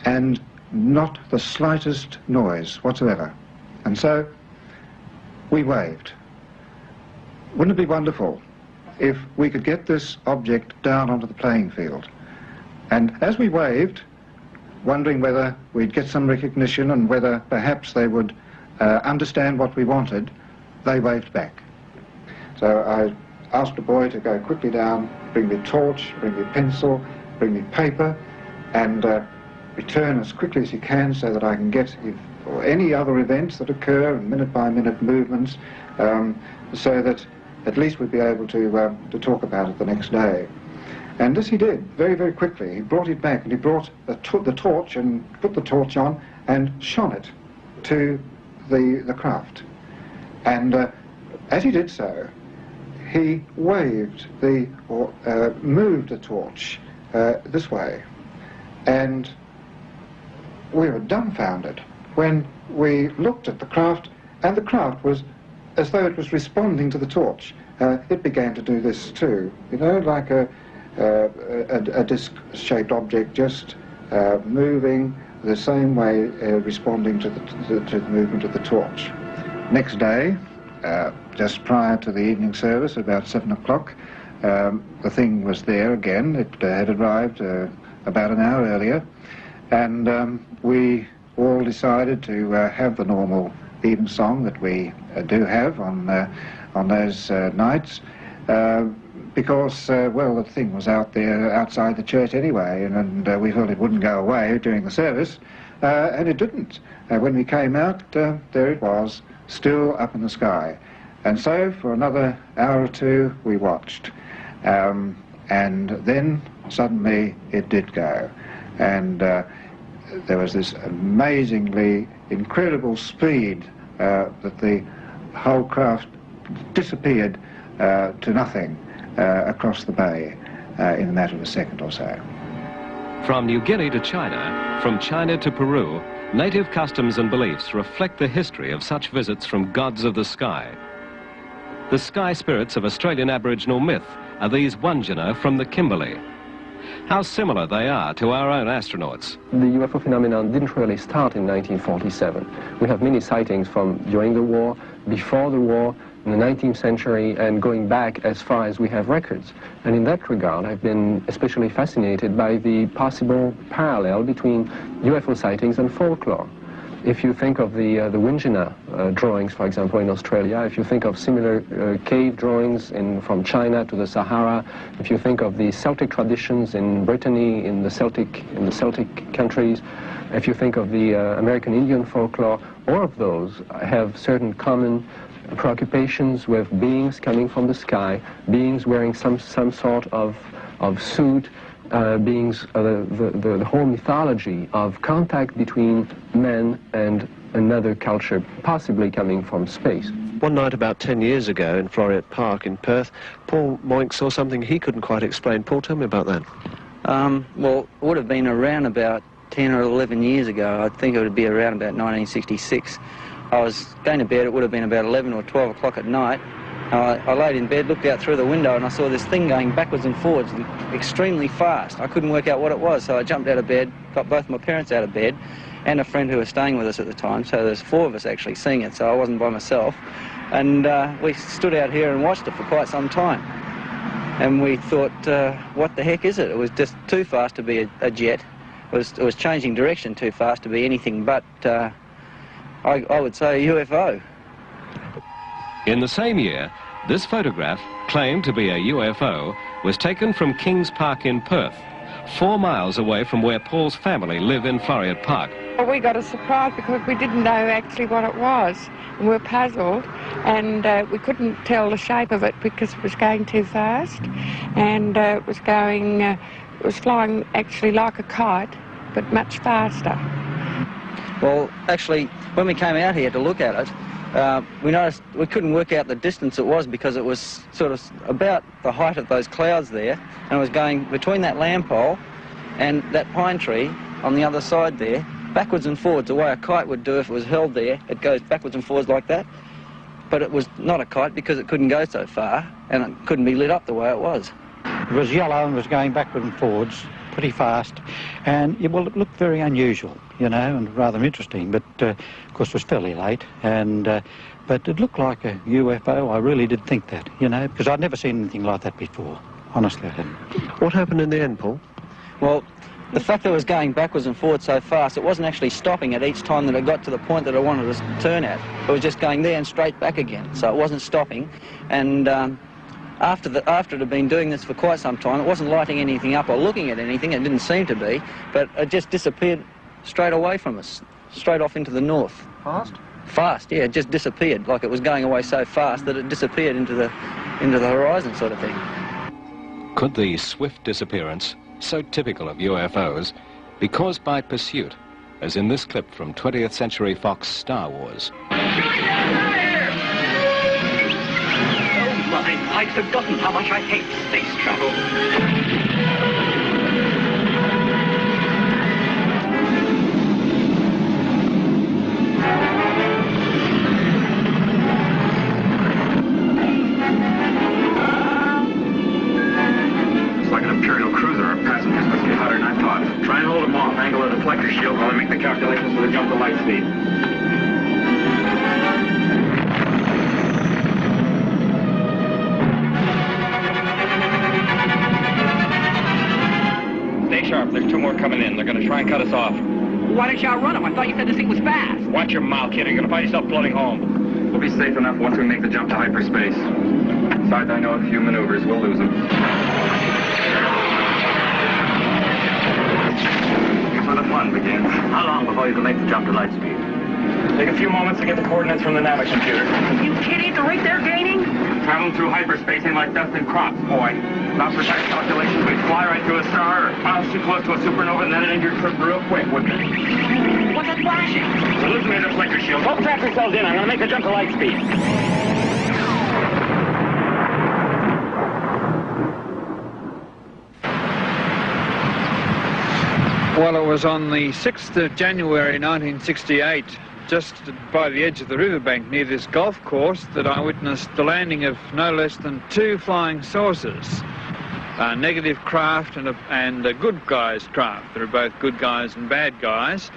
and not the slightest noise whatsoever. And so we waved. Wouldn't it be wonderful if we could get this object down onto the playing field? And as we waved, wondering whether we'd get some recognition and whether perhaps they would understand what we wanted, they waved back. So I asked a boy to go quickly down, bring me a torch, bring me a pencil, bring me paper, and return as quickly as you can so that I can get or any other events that occur and minute-by-minute movements, so that at least we'd be able to talk about it the next day. And this he did very, very quickly. He brought it back, and he brought the torch and put the torch on and shone it to the craft. And as he did so, he waved or moved the torch this way. And we were dumbfounded when we looked at the craft, and the craft was as though it was responding to the torch. It began to do this too, you know, like a disc-shaped object, just moving the same way, responding to the movement of the torch. Next day, just prior to the evening service, about 7 o'clock, the thing was there again. It had arrived about an hour earlier, and we all decided to have the normal evensong that we do have on those nights, because, well, the thing was out there outside the church anyway, and we felt it wouldn't go away during the service, and it didn't. When we came out, there it was, still up in the sky. And so for another hour or two we watched, and then suddenly it did go, and there was this amazingly incredible speed that the whole craft disappeared to nothing across the bay in a matter of a second or so. From New Guinea to China, from China to Peru, native customs and beliefs reflect the history of such visits from gods of the sky. The sky spirits of Australian Aboriginal myth are these Wandjina from the Kimberley. How similar they are to our own astronauts. The UFO phenomenon didn't really start in 1947. We have many sightings from during the war, before the war, in the 19th century, and going back as far as we have records. And in that regard, I've been especially fascinated by the possible parallel between UFO sightings and folklore. If you think of the Wandjina drawings, for example, in Australia, if you think of similar cave drawings from China to the Sahara, if you think of the Celtic traditions in Brittany, in the Celtic countries, if you think of the American Indian folklore, all of those have certain common preoccupations with beings coming from the sky, beings wearing some sort of suit, beings, the whole mythology of contact between men and another culture, possibly coming from space. One night about 10 years ago in Floriat Park in Perth, Paul Moink saw something he couldn't quite explain. Paul, tell me about that. Well, it would have been around about 10 or 11 years ago. I think it would be around about 1966. I was going to bed, it would have been about 11 or 12 o'clock at night. I laid in bed, looked out through the window, and I saw this thing going backwards and forwards extremely fast. I couldn't work out what it was, so I jumped out of bed, got both my parents out of bed, and a friend who was staying with us at the time, so there's 4 of us actually seeing it, so I wasn't by myself. And we stood out here and watched it for quite some time. And we thought, what the heck is it? It was just too fast to be a jet. It was changing direction too fast to be anything but, I would say, a UFO. In the same year, this photograph, claimed to be a UFO, was taken from Kings Park in Perth, 4 miles away from where Paul's family live in Floriat Park. Well, we got a surprise because we didn't know actually what it was. And we were puzzled, and we couldn't tell the shape of it because it was going too fast, and it was flying actually like a kite, but much faster. Well, actually, when we came out here to look at it, we noticed we couldn't work out the distance it was because it was sort of about the height of those clouds there, and it was going between that lamp pole and that pine tree on the other side there, backwards and forwards, the way a kite would do if it was held there. It goes backwards and forwards like that, but it was not a kite because it couldn't go so far, and it couldn't be lit up the way it was. It was yellow and was going backwards and forwards pretty fast, and well, it looked very unusual, you know, and rather interesting, but of course it was fairly late, and but it looked like a UFO. I really did think that, you know, because I'd never seen anything like that before. Honestly, I hadn't. What happened in the end, Paul? Well, The fact that it was going backwards and forwards so fast, it wasn't actually stopping at each time that it got to the point that I wanted to turn at. It was just going there and straight back again, so it wasn't stopping. And after it had been doing this for quite some time, it wasn't lighting anything up or looking at anything, it didn't seem to be, but it just disappeared straight away from us, straight off into the north. Fast? Fast, yeah, it just disappeared, like it was going away so fast that it disappeared into the horizon sort of thing. Could the swift disappearance, so typical of UFOs, be caused by pursuit, as in this clip from 20th Century Fox Star Wars? Oh my, I'd forgotten how much I hate space travel. Imperial cruiser. Our passengers must be hotter than I thought. Try and hold them off. Angle of the deflector shield while I make the calculations for the jump to light speed. Stay sharp. There's 2 more coming in. They're going to try and cut us off. Why didn't you outrun them? I thought you said this thing was fast. Watch your mouth, kid. You're going to find yourself floating home. We'll be safe enough once we make the jump to hyperspace. Besides, I know a few maneuvers. We'll lose them. Here's where the fun begins. How long before you can make the jump to light speed? Take a few moments to get the coordinates from the navigator computer. Are you kidding? The rate they're gaining? Traveling through hyperspace ain't like dust and crops, boy. Without precise calculations, we'd fly right through a star or miles too close to a supernova and then it'd end your trip real quick, wouldn't it? What's that flashing? We're losing the deflector shield. Don't trap yourselves in. I'm going to make the jump to light speed. Well, it was on the 6th of January 1968, just by the edge of the riverbank near this golf course, that I witnessed the landing of no less than 2 flying saucers. A negative craft and a good guys craft. There are both good guys and bad guys.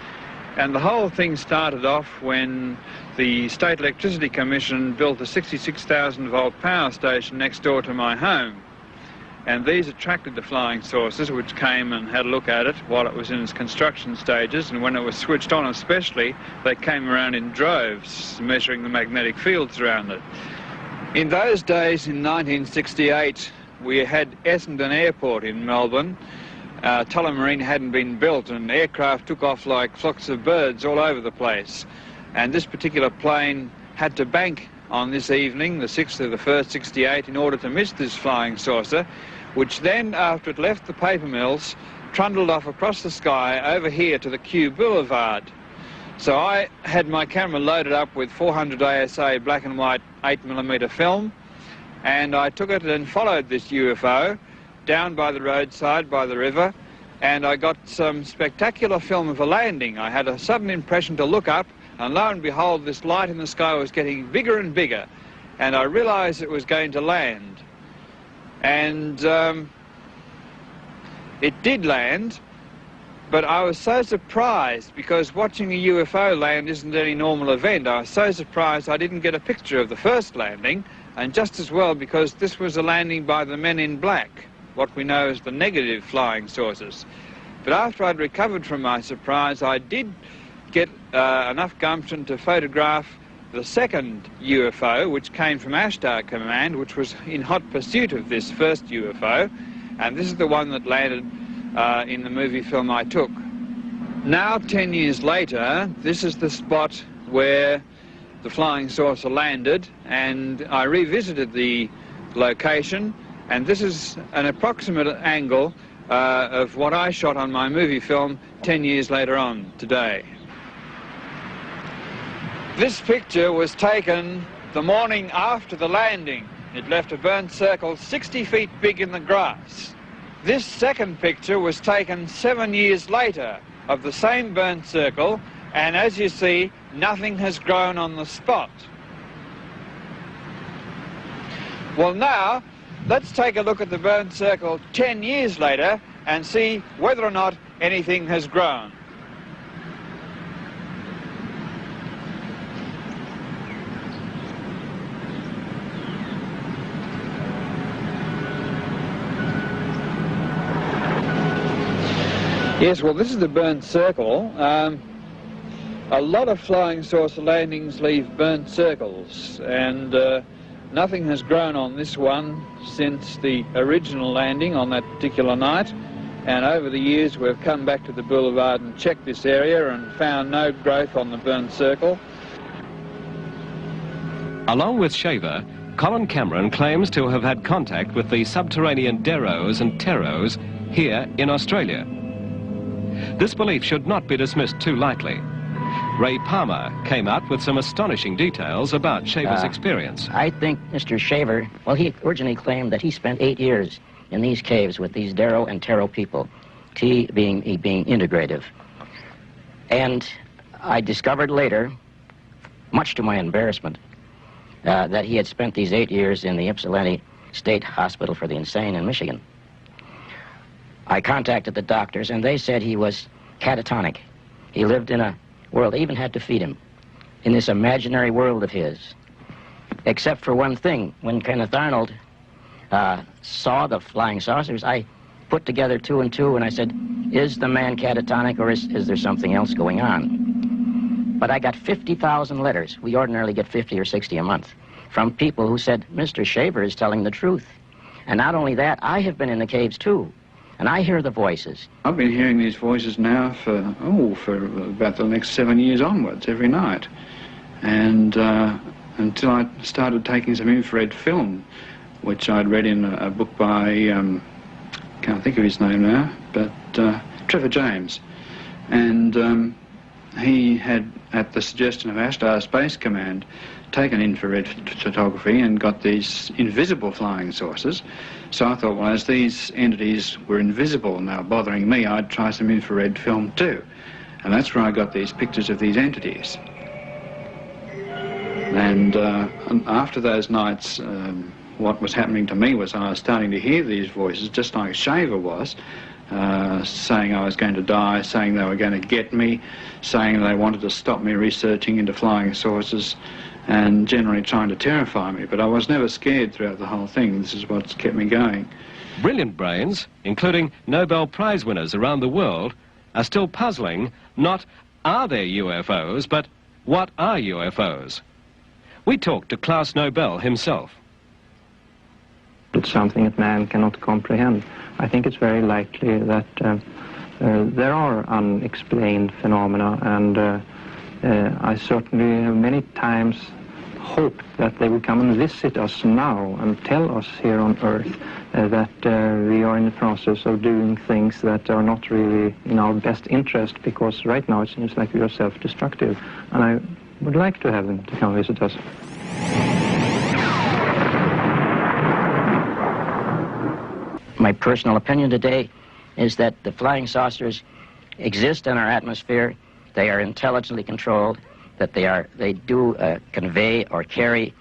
And the whole thing started off when the State Electricity Commission built a 66,000 volt power station next door to my home. And these attracted the flying saucers, which came and had a look at it while it was in its construction stages, and when it was switched on especially, they came around in droves, measuring the magnetic fields around it. In those days, in 1968, we had Essendon Airport in Melbourne. Tullamarine hadn't been built, and aircraft took off like flocks of birds all over the place. And this particular plane had to bank on this evening, the 6th of the 1st, 68, in order to miss this flying saucer, which then, after it left the paper mills, trundled off across the sky over here to the Kew Boulevard. So I had my camera loaded up with 400 ASA black and white 8mm film, and I took it and followed this UFO down by the roadside, by the river, and I got some spectacular film of a landing. I had a sudden impression to look up, and lo and behold, this light in the sky was getting bigger and bigger, and I realized it was going to land. And it did land, but I was so surprised, because watching a UFO land isn't any normal event. I was so surprised I didn't get a picture of the first landing, and just as well because this was a landing by the men in black, what we know as the negative flying saucers. But after I'd recovered from my surprise, I did get enough gumption to photograph the second UFO, which came from Ashtar Command, which was in hot pursuit of this first UFO, and this is the one that landed in the movie film I took. Now, 10 years later, this is the spot where the flying saucer landed, and I revisited the location, and this is an approximate angle of what I shot on my movie film 10 years later on today. This picture was taken the morning after the landing. It left a burnt circle 60 feet big in the grass. This second picture was taken 7 years later of the same burnt circle, and as you see, nothing has grown on the spot. Well, now, let's take a look at the burnt circle 10 years later and see whether or not anything has grown. Yes, well, this is the burnt circle. A lot of flying saucer landings leave burnt circles, and nothing has grown on this one since the original landing on that particular night. And over the years we've come back to the boulevard and checked this area and found no growth on the burnt circle. Along with Shaver, Colin Cameron claims to have had contact with the subterranean Deros and Teros here in Australia. This belief should not be dismissed too lightly. Ray Palmer came out with some astonishing details about Shaver's experience. I think Mr. Shaver, well, he originally claimed that he spent 8 years in these caves with these Dero and Tero people, T being integrative. And I discovered later, much to my embarrassment, that he had spent these 8 years in the Ypsilanti State Hospital for the Insane in Michigan. I contacted the doctors, and they said he was catatonic. He lived in a world, they even had to feed him, in this imaginary world of his. Except for one thing, when Kenneth Arnold saw the flying saucers, I put together 2 and 2, and I said, is the man catatonic, or is there something else going on? But I got 50,000 letters. We ordinarily get 50 or 60 a month, from people who said, Mr. Shaver is telling the truth. And not only that, I have been in the caves too, and I hear the voices. I've been hearing these voices now for about the next 7 years onwards, every night. And until I started taking some infrared film, which I'd read in a book by, can't think of his name now, but Trevor James. And he had, at the suggestion of Ashtar Space Command, taken infrared photography and got these invisible flying saucers. So I thought, well, as these entities were invisible now bothering me, I'd try some infrared film too. And that's where I got these pictures of these entities. And after those nights, what was happening to me was I was starting to hear these voices, just like Shaver was, saying I was going to die, saying they were going to get me, saying they wanted to stop me researching into flying saucers, and generally trying to terrify me. But I was never scared throughout the whole thing. This is what's kept me going. Brilliant brains, including Nobel Prize winners around the world, are still puzzling not are there UFOs, but what are UFOs? We talked to Klaus Nobel himself. It's something that man cannot comprehend. I think it's very likely that there are unexplained phenomena, and I certainly have many times hoped that they would come and visit us now and tell us here on Earth that we are in the process of doing things that are not really in our best interest, because right now it seems like we are self-destructive, and I would like to have them to come visit us. My personal opinion today is that the flying saucers exist in our atmosphere. They are intelligently controlled, that they do convey or carry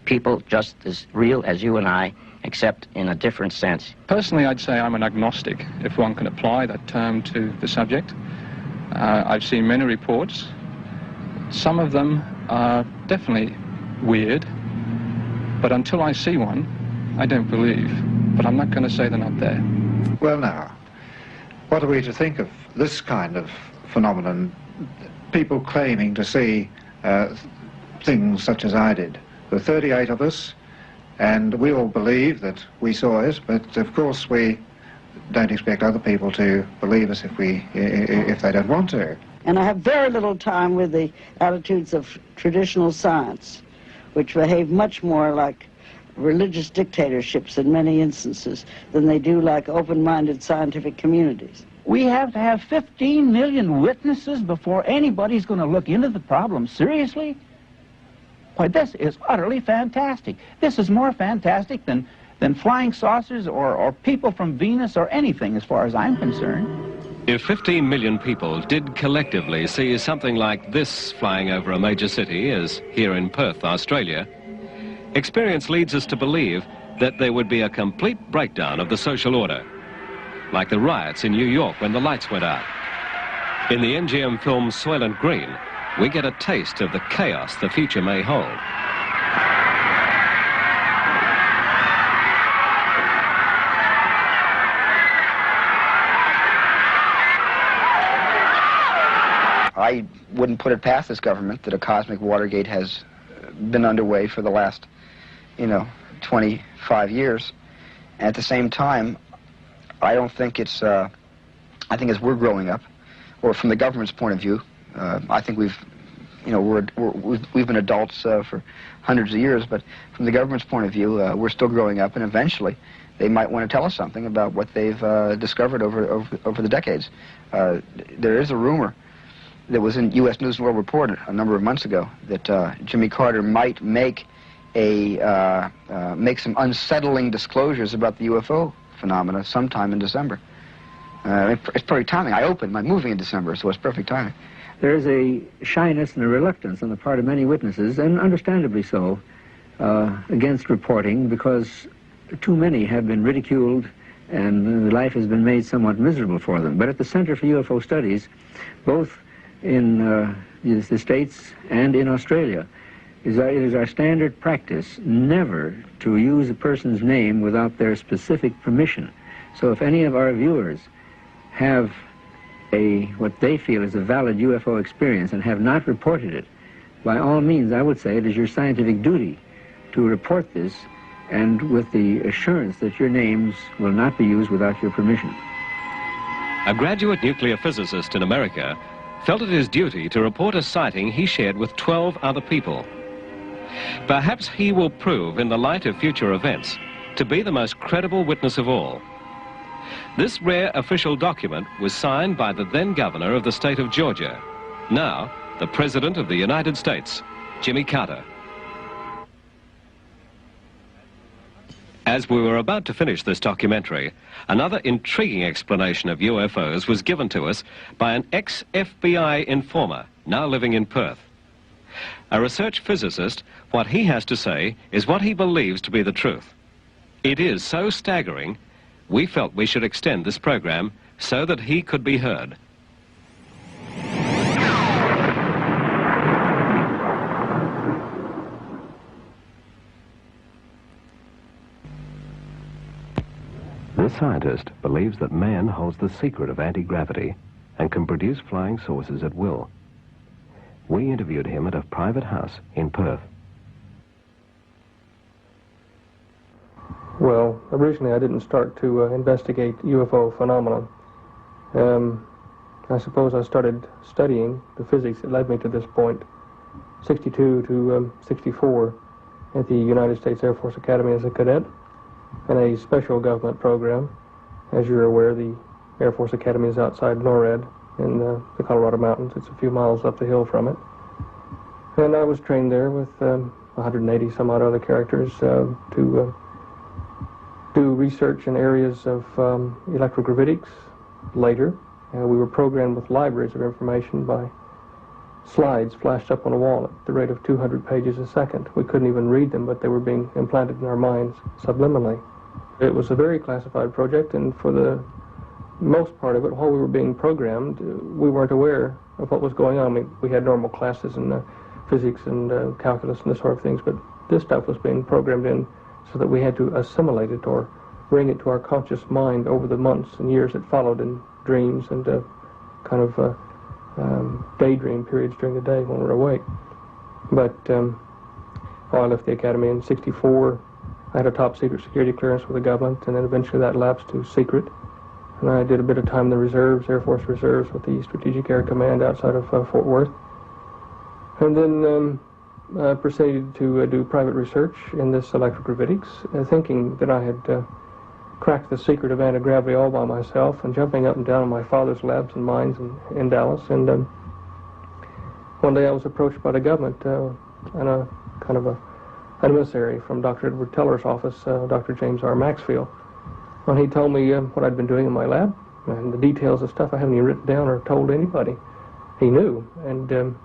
people just as real as you and I, except in a different sense. Personally, I'd say I'm an agnostic, if one can apply that term to the subject. I've seen many reports. Some of them are definitely weird, but until I see one, I don't believe. But I'm not going to say they're not there. Well now, what are we to think of this kind of phenomenon? People claiming to see things such as I did. There were 38 of us, and we all believe that we saw it, but of course we don't expect other people to believe us if they don't want to. And I have very little time with the attitudes of traditional science, which behave much more like religious dictatorships in many instances than they do like open-minded scientific communities. We have to have 15 million witnesses before anybody's going to look into the problem seriously? Why, this is utterly fantastic. This is more fantastic than flying saucers or people from Venus or anything, as far as I'm concerned. If 15 million people did collectively see something like this flying over a major city, as here in Perth, Australia, experience leads us to believe that there would be a complete breakdown of the social order, like the riots in New York when the lights went out. In the MGM film Soylent Green, we get a taste of the chaos the future may hold. I wouldn't put it past this government that a cosmic Watergate has been underway for the last, 25 years. And at the same time, I don't think it's, I think as we're growing up, or from the government's point of view, I think we've been adults for hundreds of years, but from the government's point of view, we're still growing up, and eventually they might want to tell us something about what they've discovered over the decades. There is a rumor that was in U.S. News and World Report a number of months ago that Jimmy Carter might make some unsettling disclosures about the UFO phenomena sometime in December. It's perfect timing. I opened my movie in December, so it's perfect timing. There is a shyness and a reluctance on the part of many witnesses, and understandably so, against reporting, because too many have been ridiculed and life has been made somewhat miserable for them. But at the Center for UFO Studies, both in the States and in Australia, it is our standard practice never to use a person's name without their specific permission. So if any of our viewers have what they feel is a valid UFO experience and have not reported it, by all means, I would say it is your scientific duty to report this, and with the assurance that your names will not be used without your permission. A graduate nuclear physicist in America felt it his duty to report a sighting he shared with 12 other people. Perhaps he will prove, in the light of future events, to be the most credible witness of all. This rare official document was signed by the then governor of the state of Georgia, now the President of the United States, Jimmy Carter. As we were about to finish this documentary, another intriguing explanation of UFOs was given to us by an ex-FBI informer now living in Perth. A research physicist, what he has to say is what he believes to be the truth. It is so staggering, we felt we should extend this program so that he could be heard. This scientist believes that man holds the secret of anti-gravity and can produce flying saucers at will. We interviewed him at a private house in Perth. Well, originally I didn't start to investigate UFO phenomena. I suppose I started studying the physics that led me to this point, 62 to 64, at the United States Air Force Academy as a cadet, in a special government program. As you're aware, the Air Force Academy is outside NORAD in the Colorado Mountains. It's a few miles up the hill from it. And I was trained there with 180 some odd other characters to do research in areas of electrogravitics. Later, we were programmed with libraries of information by slides flashed up on a wall at the rate of 200 pages a second. We couldn't even read them, but they were being implanted in our minds subliminally. It was a very classified project, and for the most part of it, while we were being programmed, we weren't aware of what was going on. I mean, we had normal classes in physics and calculus and this sort of things, but this stuff was being programmed in so that we had to assimilate it or bring it to our conscious mind over the months and years that followed in dreams and kind of daydream periods during the day when we were awake. But I left the academy in '64. I had a top secret security clearance with the government, and then eventually that lapsed to secret. And I did a bit of time in the reserves, Air Force Reserves, with the Strategic Air Command outside of Fort Worth. And then I proceeded to do private research in this electrogravitics, thinking that I had cracked the secret of anti-gravity all by myself, and jumping up and down in my father's labs and mines in Dallas. And one day I was approached by the government and a kind of an emissary from Dr. Edward Teller's office, Dr. James R. Maxfield. Well, he told me what I'd been doing in my lab and the details of stuff I haven't even written down or told anybody. He knew, and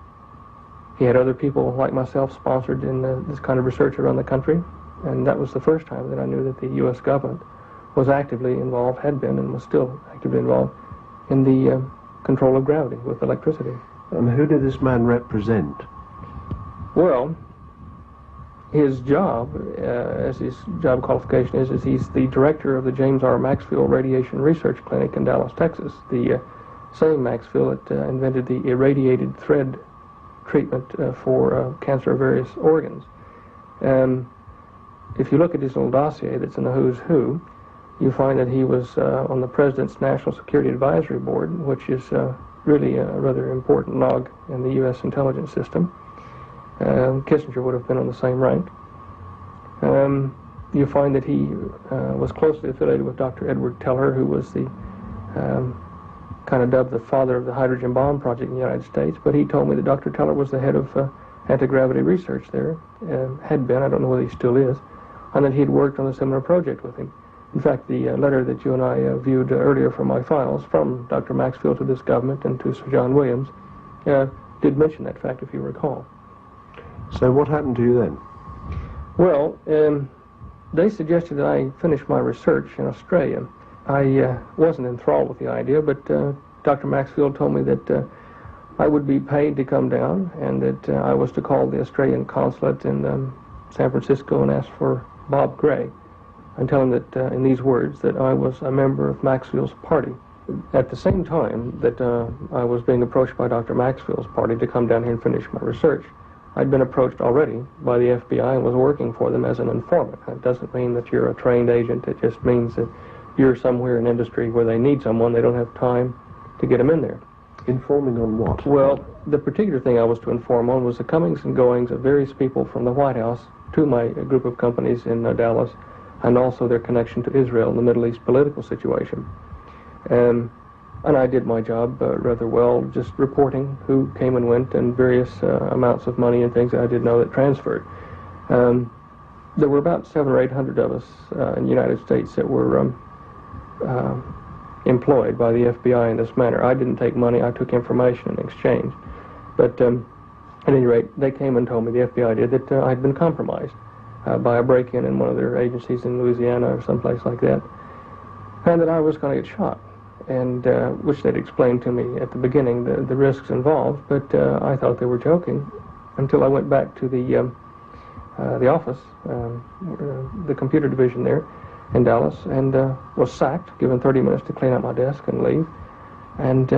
he had other people like myself sponsored in this kind of research around the country, and that was the first time that I knew that the U.S. government was actively involved, had been, and was still actively involved in the control of gravity with electricity. And who did this man represent? Well, his job, as his job qualification is he's the director of the James R. Maxfield Radiation Research Clinic in Dallas, Texas. The same Maxfield that invented the irradiated thread treatment for cancer of various organs. If you look at his little dossier that's in the Who's Who, you find that he was on the President's National Security Advisory Board, which is really a rather important log in the U.S. intelligence system. Kissinger would have been on the same rank. You find that he was closely affiliated with Dr. Edward Teller, who was the kind of dubbed the father of the hydrogen bomb project in the United States, but he told me that Dr. Teller was the head of anti-gravity research there, had been, I don't know whether he still is, and that he'd worked on a similar project with him. In fact, the letter that you and I viewed earlier from my files from Dr. Maxfield to this government and to Sir John Williams did mention that fact, if you recall. So what happened to you then? Well, they suggested that I finish my research in Australia. I wasn't enthralled with the idea, but Dr. Maxfield told me that I would be paid to come down and that I was to call the Australian consulate in San Francisco and ask for Bob Gray and tell him that in these words that I was a member of Maxfield's party. At the same time that I was being approached by Dr. Maxfield's party to come down here and finish my research, I'd been approached already by the FBI and was working for them as an informant. That doesn't mean that you're a trained agent. It just means that you're somewhere in industry where they need someone. They don't have time to get them in there. Informing on what? Well, the particular thing I was to inform on was the comings and goings of various people from the White House to my group of companies in Dallas, and also their connection to Israel and the Middle East political situation. And I did my job rather well, just reporting who came and went and various amounts of money and things that I did know that transferred. There were about 700 or 800 of us in the United States that were employed by the FBI in this manner. I didn't take money, I took information in exchange. But at any rate, they came and told me, the FBI did, that I'd been compromised by a break-in in one of their agencies in Louisiana or someplace like that, and that I was going to get shot, and which they'd explained to me at the beginning, the risks involved, but I thought they were joking until I went back to the office, the computer division there in Dallas, and was sacked, given 30 minutes to clean out my desk and leave, and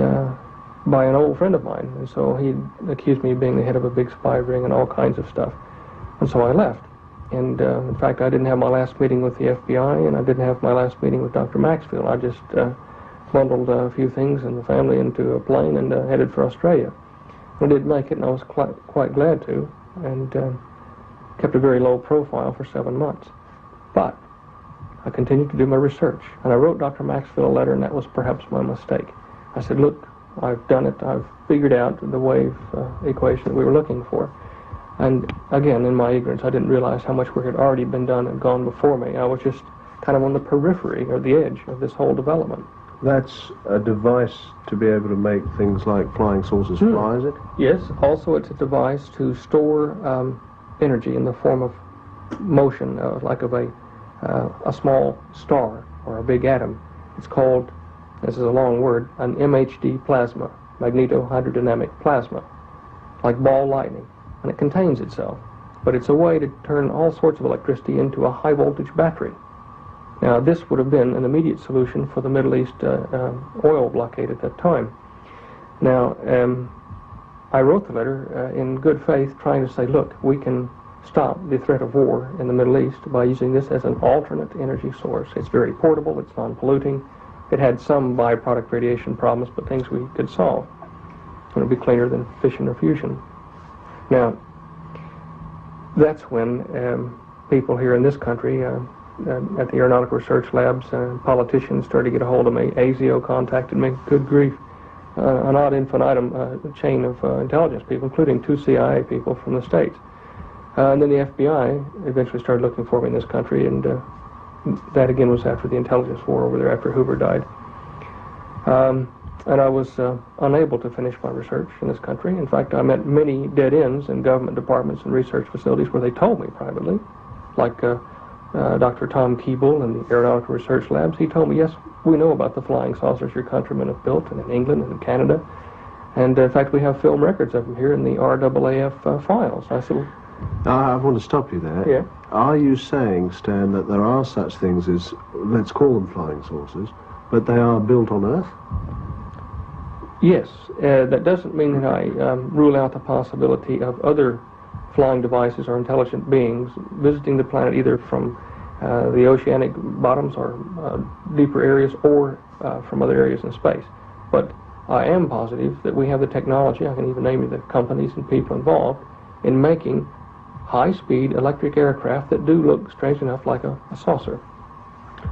by an old friend of mine. And so he accused me of being the head of a big spy ring and all kinds of stuff. And so I left. And in fact, I didn't have my last meeting with the FBI, and I didn't have my last meeting with Dr. Maxfield. I just bundled a few things and the family into a plane and headed for Australia. I did make it, and I was quite glad to, and kept a very low profile for 7 months. But I continued to do my research, and I wrote Dr. Maxfield a letter, and that was perhaps my mistake. I said, look, I've done it. I've figured out the wave equation that we were looking for. And again, in my ignorance, I didn't realize how much work had already been done and gone before me. I was just kind of on the periphery or the edge of this whole development. That's a device to be able to make things like flying saucers fly, is it? Yes. Also, it's a device to store energy in the form of motion, like of a small star or a big atom. It's called, this is a long word, an MHD plasma, magnetohydrodynamic plasma, like ball lightning. And it contains itself. But it's a way to turn all sorts of electricity into a high-voltage battery. Now, this would have been an immediate solution for the Middle East oil blockade at that time. Now, I wrote the letter in good faith, trying to say, look, we can stop the threat of war in the Middle East by using this as an alternate energy source. It's very portable, it's non-polluting. It had some byproduct radiation problems, but things we could solve. It would be cleaner than fission or fusion. Now, that's when people here in this country, at the Aeronautical Research Labs, politicians started to get a hold of me. ASIO contacted me. Good grief. An ad infinitum chain of intelligence people, including 2 CIA people from the States. And then the FBI eventually started looking for me in this country, and that again was after the intelligence war over there, after Hoover died. And I was unable to finish my research in this country. In fact, I met many dead ends in government departments and research facilities where they told me privately, like Dr. Tom Keeble in the Aeronautical Research Labs. He told me, yes, we know about the flying saucers your countrymen have built, and in England and in Canada. And in fact, we have film records of them here in the RAAF files. I said, well, I want to stop you there. Yeah. Are you saying, Stan, that there are such things as, let's call them flying saucers, but they are built on Earth? Yes, that doesn't mean that I rule out the possibility of other flying devices or intelligent beings visiting the planet either from the oceanic bottoms or deeper areas or from other areas in space. But I am positive that we have the technology, I can even name you the companies and people involved, in making high-speed electric aircraft that do look, strange enough, like a saucer.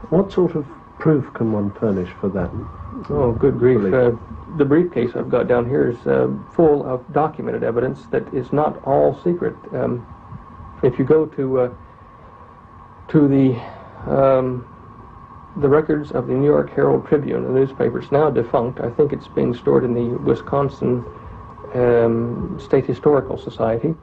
What sort of proof can one furnish for that? Oh, good grief. The briefcase I've got down here is full of documented evidence that is not all secret. If you go to the records of the New York Herald Tribune, the newspaper, it's now defunct. I think it's being stored in the Wisconsin State Historical Society.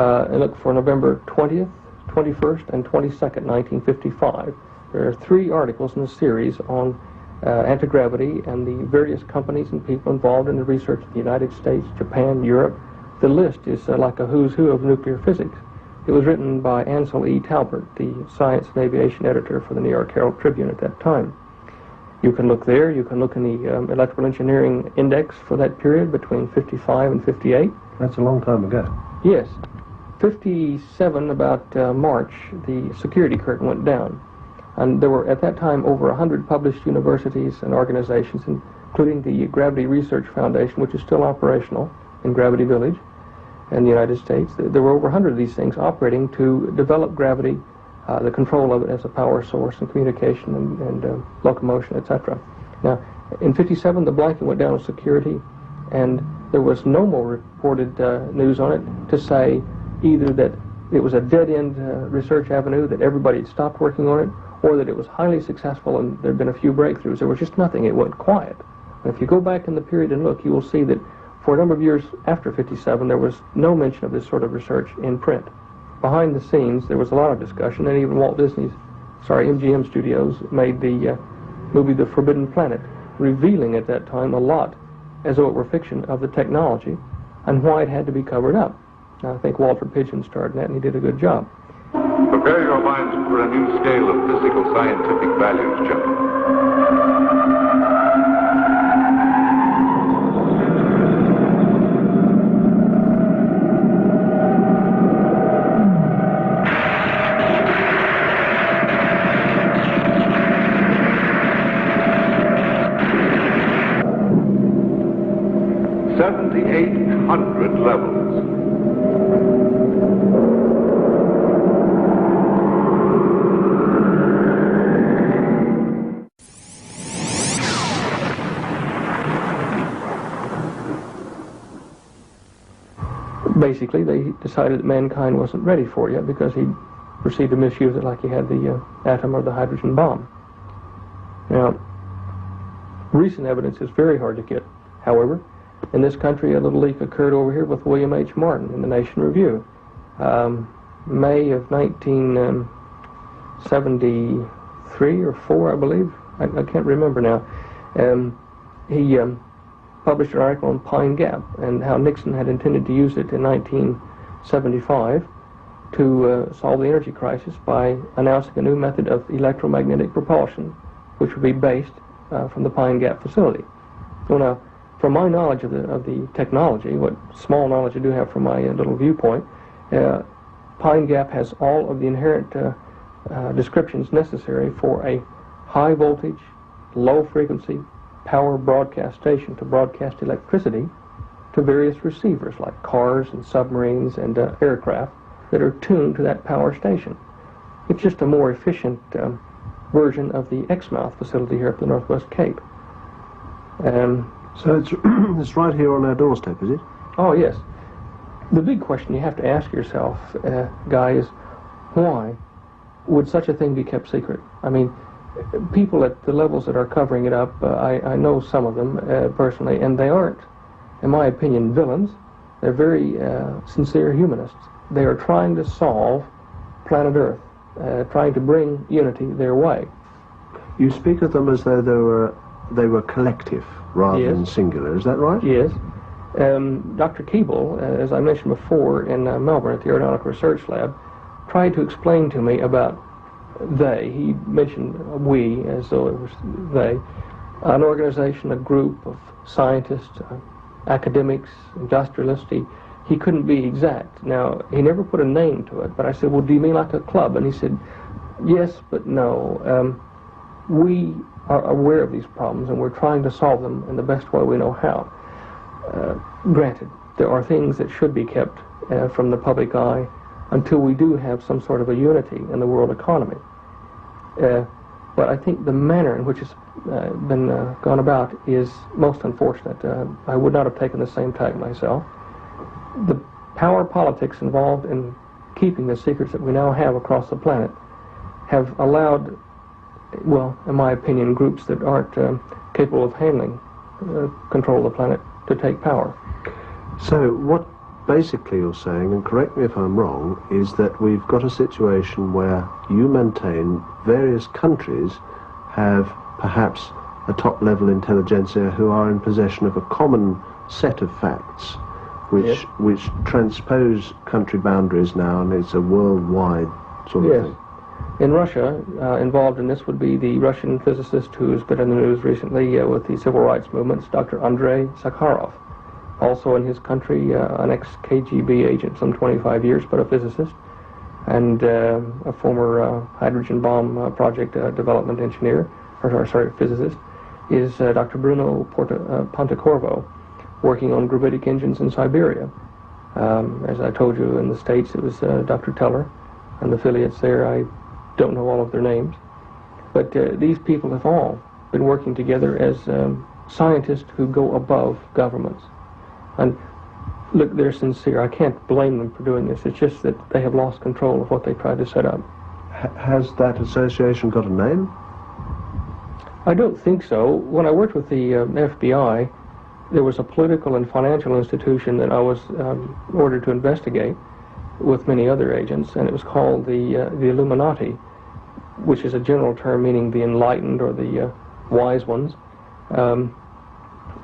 And look for November 20th, 21st, and 22nd, 1955. There are 3 articles in the series on anti-gravity and the various companies and people involved in the research in the United States, Japan, Europe. The list is like a who's who of nuclear physics. It was written by Ansel E. Talbert, the science and aviation editor for the New York Herald Tribune at that time. You can look there. You can look in the electrical engineering index for that period between 55 and 58. That's a long time ago. Yes. 57, about March, the security curtain went down. And there were, at that time, over 100 published universities and organizations, including the Gravity Research Foundation, which is still operational in Gravity Village in the United States. There were over 100 of these things operating to develop gravity, the control of it as a power source and communication and locomotion, etc. Now, in 57, the blanket went down with security, and there was no more reported news on it to say either that it was a dead-end research avenue, that everybody had stopped working on it, or that it was highly successful and there had been a few breakthroughs. There was just nothing. It went quiet. And if you go back in the period and look, you will see that for a number of years after 57, there was no mention of this sort of research in print. Behind the scenes, there was a lot of discussion, and even MGM Studios made the movie The Forbidden Planet, revealing at that time a lot, as though it were fiction, of the technology and why it had to be covered up. Now, I think Walter Pidgeon starred in that, and he did a good job. Prepare your minds for a new scale of physical scientific values, gentlemen. Levels. Basically, they decided that mankind wasn't ready for it yet because he proceeded to misuse it like he had the atom or the hydrogen bomb. Now, recent evidence is very hard to get. However, in this country, a little leak occurred over here with William H. Martin in the Nation Review. May of 1973 or 4, I believe. I can't remember now. He published an article on Pine Gap and how Nixon had intended to use it in 1975 to solve the energy crisis by announcing a new method of electromagnetic propulsion, which would be based from the Pine Gap facility. So now, from my knowledge of the technology, what small knowledge I do have from my little viewpoint, Pine Gap has all of the inherent descriptions necessary for a high voltage, low frequency power broadcast station to broadcast electricity to various receivers like cars and submarines and aircraft that are tuned to that power station. It's just a more efficient version of the Exmouth facility here at the Northwest Cape. So it's right here on our doorstep, is it? Oh, yes. The big question you have to ask yourself, Guy, is why would such a thing be kept secret? I mean, people at the levels that are covering it up, I know some of them personally, and they aren't, in my opinion, villains. They're very sincere humanists. They are trying to solve planet Earth, trying to bring unity their way. You speak of them as though they were collective rather than singular, is that right? Yes. Dr. Keeble, as I mentioned before, in Melbourne at the Aeronautical Research Lab, tried to explain to me about they. He mentioned we as though it was they. an organization, a group of scientists, academics, industrialists. He couldn't be exact. Now, he never put a name to it, but I said, well, do you mean like a club? And he said, yes, but no. We are aware of these problems, and we're trying to solve them in the best way we know how. Granted, there are things that should be kept from the public eye until we do have some sort of a unity in the world economy. But I think the manner in which it's been gone about is most unfortunate. I would not have taken the same tack myself. The power politics involved in keeping the secrets that we now have across the planet have allowed, well, in my opinion, groups that aren't capable of handling control of the planet to take power. So what basically you're saying, and correct me if I'm wrong, is that we've got a situation where you maintain various countries have perhaps a top-level intelligentsia who are in possession of a common set of facts which transpose country boundaries now, and it's a worldwide sort of thing. In Russia, involved in this would be the Russian physicist who's been in the news recently with the civil rights movements, Dr. Andrei Sakharov. Also in his country, an ex-KGB agent, some 25 years, but a physicist, and a former hydrogen bomb project development engineer, physicist, is Dr. Bruno Pontecorvo, working on gravitic engines in Siberia. As I told you, in the States, it was Dr. Teller and affiliates there. I don't know all of their names, but these people have all been working together as scientists who go above governments. And look, they're sincere. I can't blame them for doing this. It's just that they have lost control of what they tried to set up. Has that association got a name? I don't think so. When I worked with the FBI, there was a political and financial institution that I was ordered to investigate with many other agents, and it was called the Illuminati, which is a general term meaning the enlightened or the wise ones.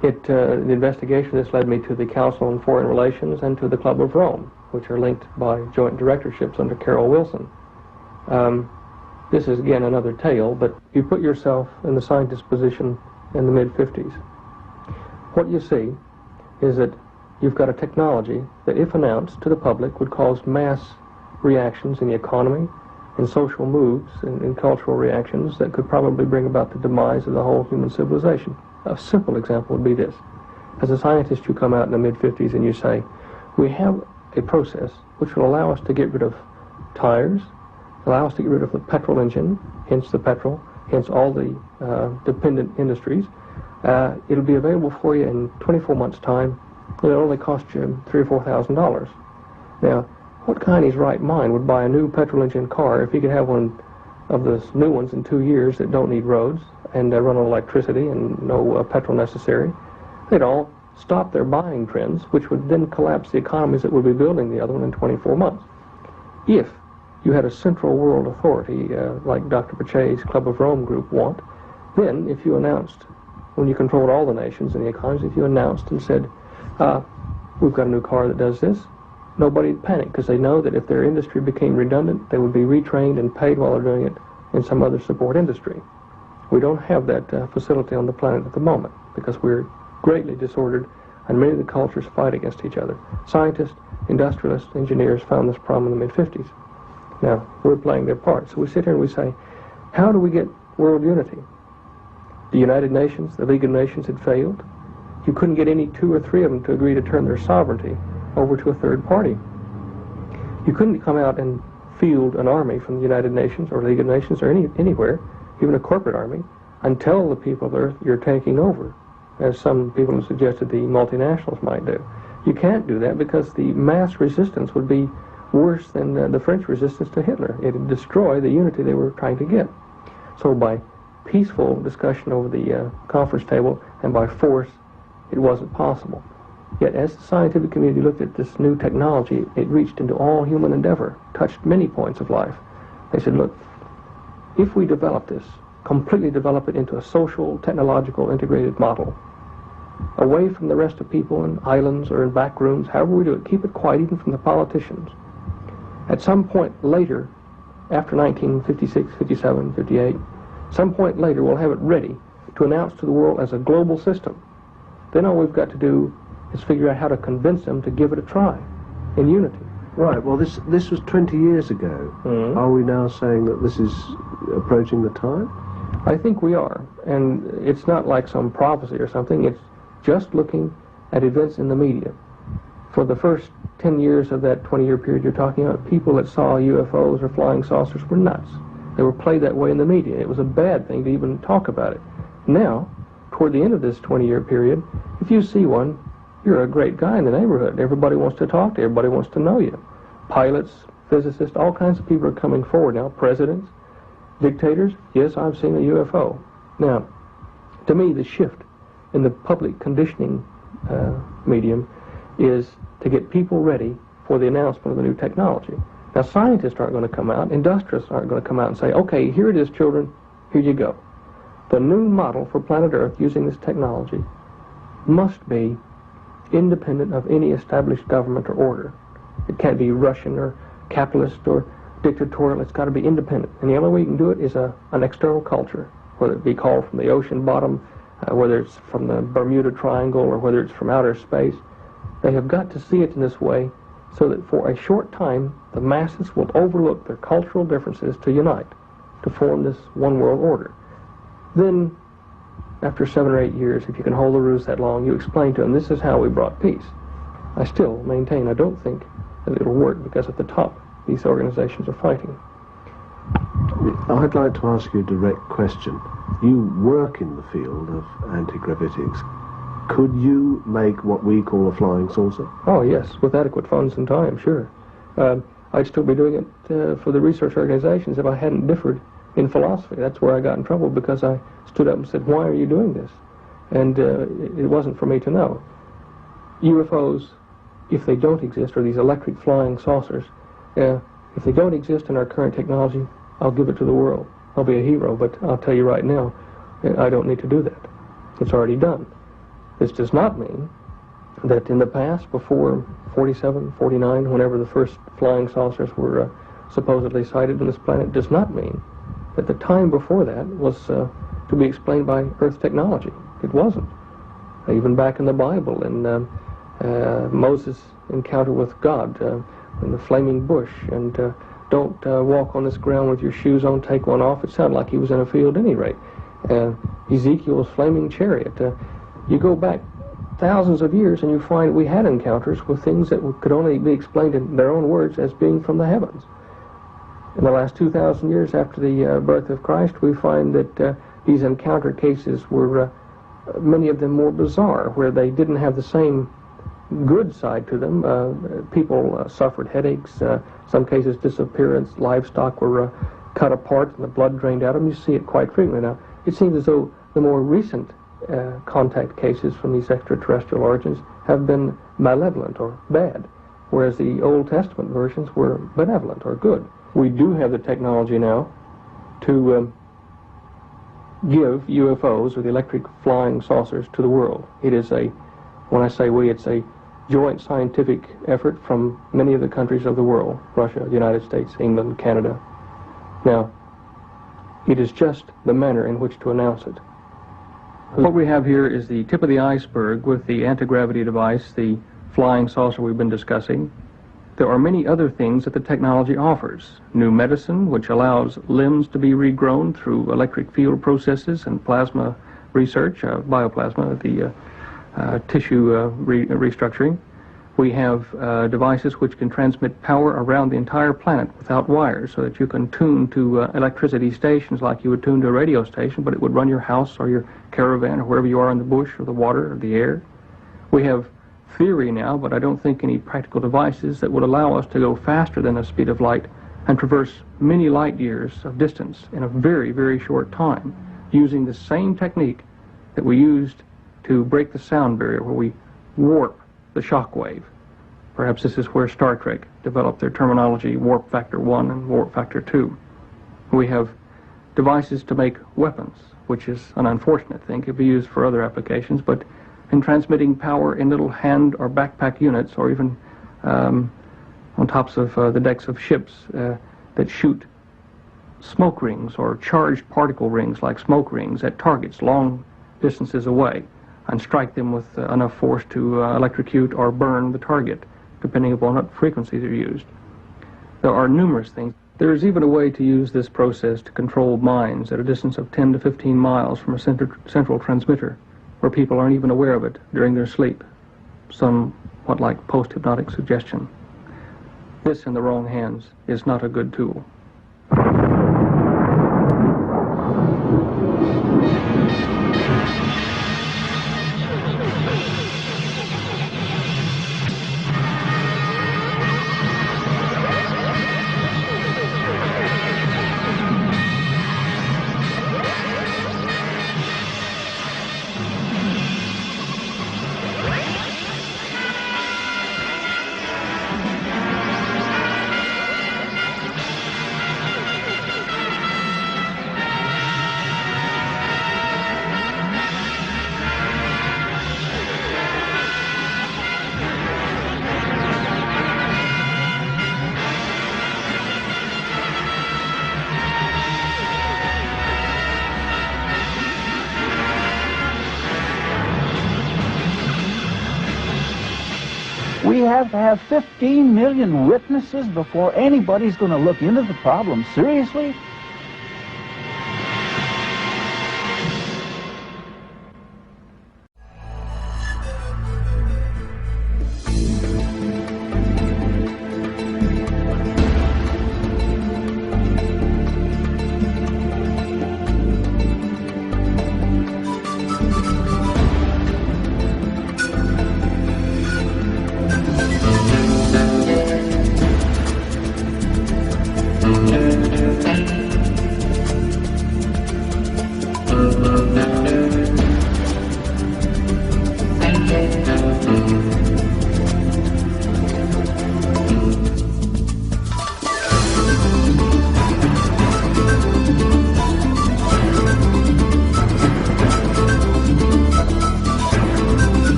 The investigation of this led me to the Council on Foreign Relations and to the Club of Rome, which are linked by joint directorships under Carol Wilson. This is, again, another tale, but you put yourself in the scientist's position in the mid-50s. What you see is that you've got a technology that, if announced to the public, would cause mass reactions in the economy, in social moves, in cultural reactions that could probably bring about the demise of the whole human civilization. A simple example would be this. As a scientist, you come out in the mid-50s and you say, we have a process which will allow us to get rid of tires, allow us to get rid of the petrol engine, hence the petrol, hence all the dependent industries. It'll be available for you in 24 months' time. It'll only cost you $3,000 or $4,000. Now, what guy in his right mind would buy a new petrol engine car if he could have one of those new ones in 2 years that don't need roads and run on electricity and no petrol necessary? They'd all stop their buying trends, which would then collapse the economies that would be building the other one in 24 months. If you had a central world authority, like Dr. Pache's Club of Rome group want, then if you announced, when you controlled all the nations and the economies, if you announced and said, we've got a new car that does this, nobody'd panic, because they know that if their industry became redundant, they would be retrained and paid while they're doing it in some other support industry. We don't have that facility on the planet at the moment, because we're greatly disordered, and many of the cultures fight against each other. Scientists, industrialists, engineers found this problem in the mid-50s. Now, we're playing their part. So we sit here and we say, how do we get world unity? The United Nations, the League of Nations had failed. You couldn't get any 2 or 3 of them to agree to turn their sovereignty over to a third party. You couldn't come out and field an army from the United Nations or League of Nations or anywhere, even a corporate army, and tell the people of Earth you're taking over, as some people have suggested the multinationals might do. You can't do that because the mass resistance would be worse than the French resistance to Hitler. It would destroy the unity they were trying to get. So by peaceful discussion over the conference table and by force, it wasn't possible. Yet as the scientific community looked at this new technology, it reached into all human endeavor, touched many points of life. They said, look, if we develop this, completely develop it into a social, technological, integrated model, away from the rest of people in islands or in back rooms, however we do it, keep it quiet even from the politicians. At some point later, after 1956, 57, 58, some point later we'll have it ready to announce to the world as a global system. Then all we've got to do is figure out how to convince them to give it a try in unity. Right, well this was 20 years ago. Are we now saying that this is approaching the time? I think we are, and it's not like some prophecy or something. It's just looking at events in the media. For the first 10 years of that 20-year period you're talking about, people that saw UFOs or flying saucers were nuts. They were played that way in the media. It was a bad thing to even talk about it. Now, toward the end of this 20-year period, if you see one, you're a great guy in the neighborhood. Everybody wants to talk to you. Everybody wants to know you. Pilots, physicists, all kinds of people are coming forward now. Presidents, dictators. Yes, I've seen a UFO. Now, to me, the shift in the public conditioning medium is to get people ready for the announcement of the new technology. Now, scientists aren't going to come out, industrialists aren't going to come out and say, okay, here it is, children, here you go. The new model for planet Earth using this technology must be independent of any established government or order. It can't be Russian or capitalist or dictatorial. It's got to be independent. And the only way you can do it is an external culture, whether it be called from the ocean bottom, whether it's from the Bermuda Triangle, or whether it's from outer space. They have got to see it in this way so that for a short time the masses will overlook their cultural differences to unite, to form this one world order. Then, after 7 or 8 years, if you can hold the ruse that long, you explain to them, this is how we brought peace. I still maintain I don't think that it'll work, because at the top these organizations are fighting. I'd like to ask you a direct question. You work in the field of anti-gravitics. Could you make what we call a flying saucer? Oh yes, with adequate funds and time, sure. I'd still be doing it for the research organizations if I hadn't differed in philosophy. That's where I got in trouble, because I stood up and said, why are you doing this? And it wasn't for me to know. UFOs, if they don't exist, or these electric flying saucers, if they don't exist in our current technology, I'll give it to the world. I'll be a hero, but I'll tell you right now, I don't need to do that. It's already done. This does not mean that in the past, before 47, 49, whenever the first flying saucers were supposedly sighted on this planet, does not mean that the time before that was to be explained by Earth technology. It wasn't. Even back in the Bible, in Moses' encounter with God in the flaming bush, and don't walk on this ground with your shoes on, take one off. It sounded like he was in a field at any rate. Ezekiel's flaming chariot. You go back thousands of years and you find we had encounters with things that could only be explained in their own words as being from the heavens. In the last 2,000 years after the birth of Christ, we find that these encounter cases were, many of them, more bizarre, where they didn't have the same good side to them. People suffered headaches, some cases disappearance, livestock were cut apart and the blood drained out of them. You see it quite frequently now. It seems as though the more recent contact cases from these extraterrestrial origins have been malevolent or bad, whereas the Old Testament versions were benevolent or good. We do have the technology now to give UFOs, or the electric flying saucers, to the world. It is when I say we, it's a joint scientific effort from many of the countries of the world: Russia, United States, England, Canada. Now, it is just the manner in which to announce it. What we have here is the tip of the iceberg with the anti-gravity device, the flying saucer we've been discussing. There are many other things that the technology offers. New medicine, which allows limbs to be regrown through electric field processes and plasma research, bioplasma, the tissue restructuring. We have devices which can transmit power around the entire planet without wires, so that you can tune to electricity stations like you would tune to a radio station, but it would run your house or your caravan or wherever you are in the bush or the water or the air. We have theory now, but I don't think any practical devices that would allow us to go faster than the speed of light and traverse many light years of distance in a very, very short time, using the same technique that we used to break the sound barrier, where we warp the shock wave. Perhaps this is where Star Trek developed their terminology, warp factor 1 and warp factor 2. We have devices to make weapons, which is an unfortunate thing. It could be used for other applications, but in transmitting power in little hand or backpack units, or even on tops of the decks of ships that shoot smoke rings or charged particle rings like smoke rings at targets long distances away and strike them with enough force to electrocute or burn the target, depending upon what frequencies are used. There are numerous things. There is even a way to use this process to control mines at a distance of 10 to 15 miles from a central transmitter, where people aren't even aware of it during their sleep, somewhat like post-hypnotic suggestion. This, in the wrong hands, is not a good tool. We have to have 15 million witnesses before anybody's going to look into the problem seriously?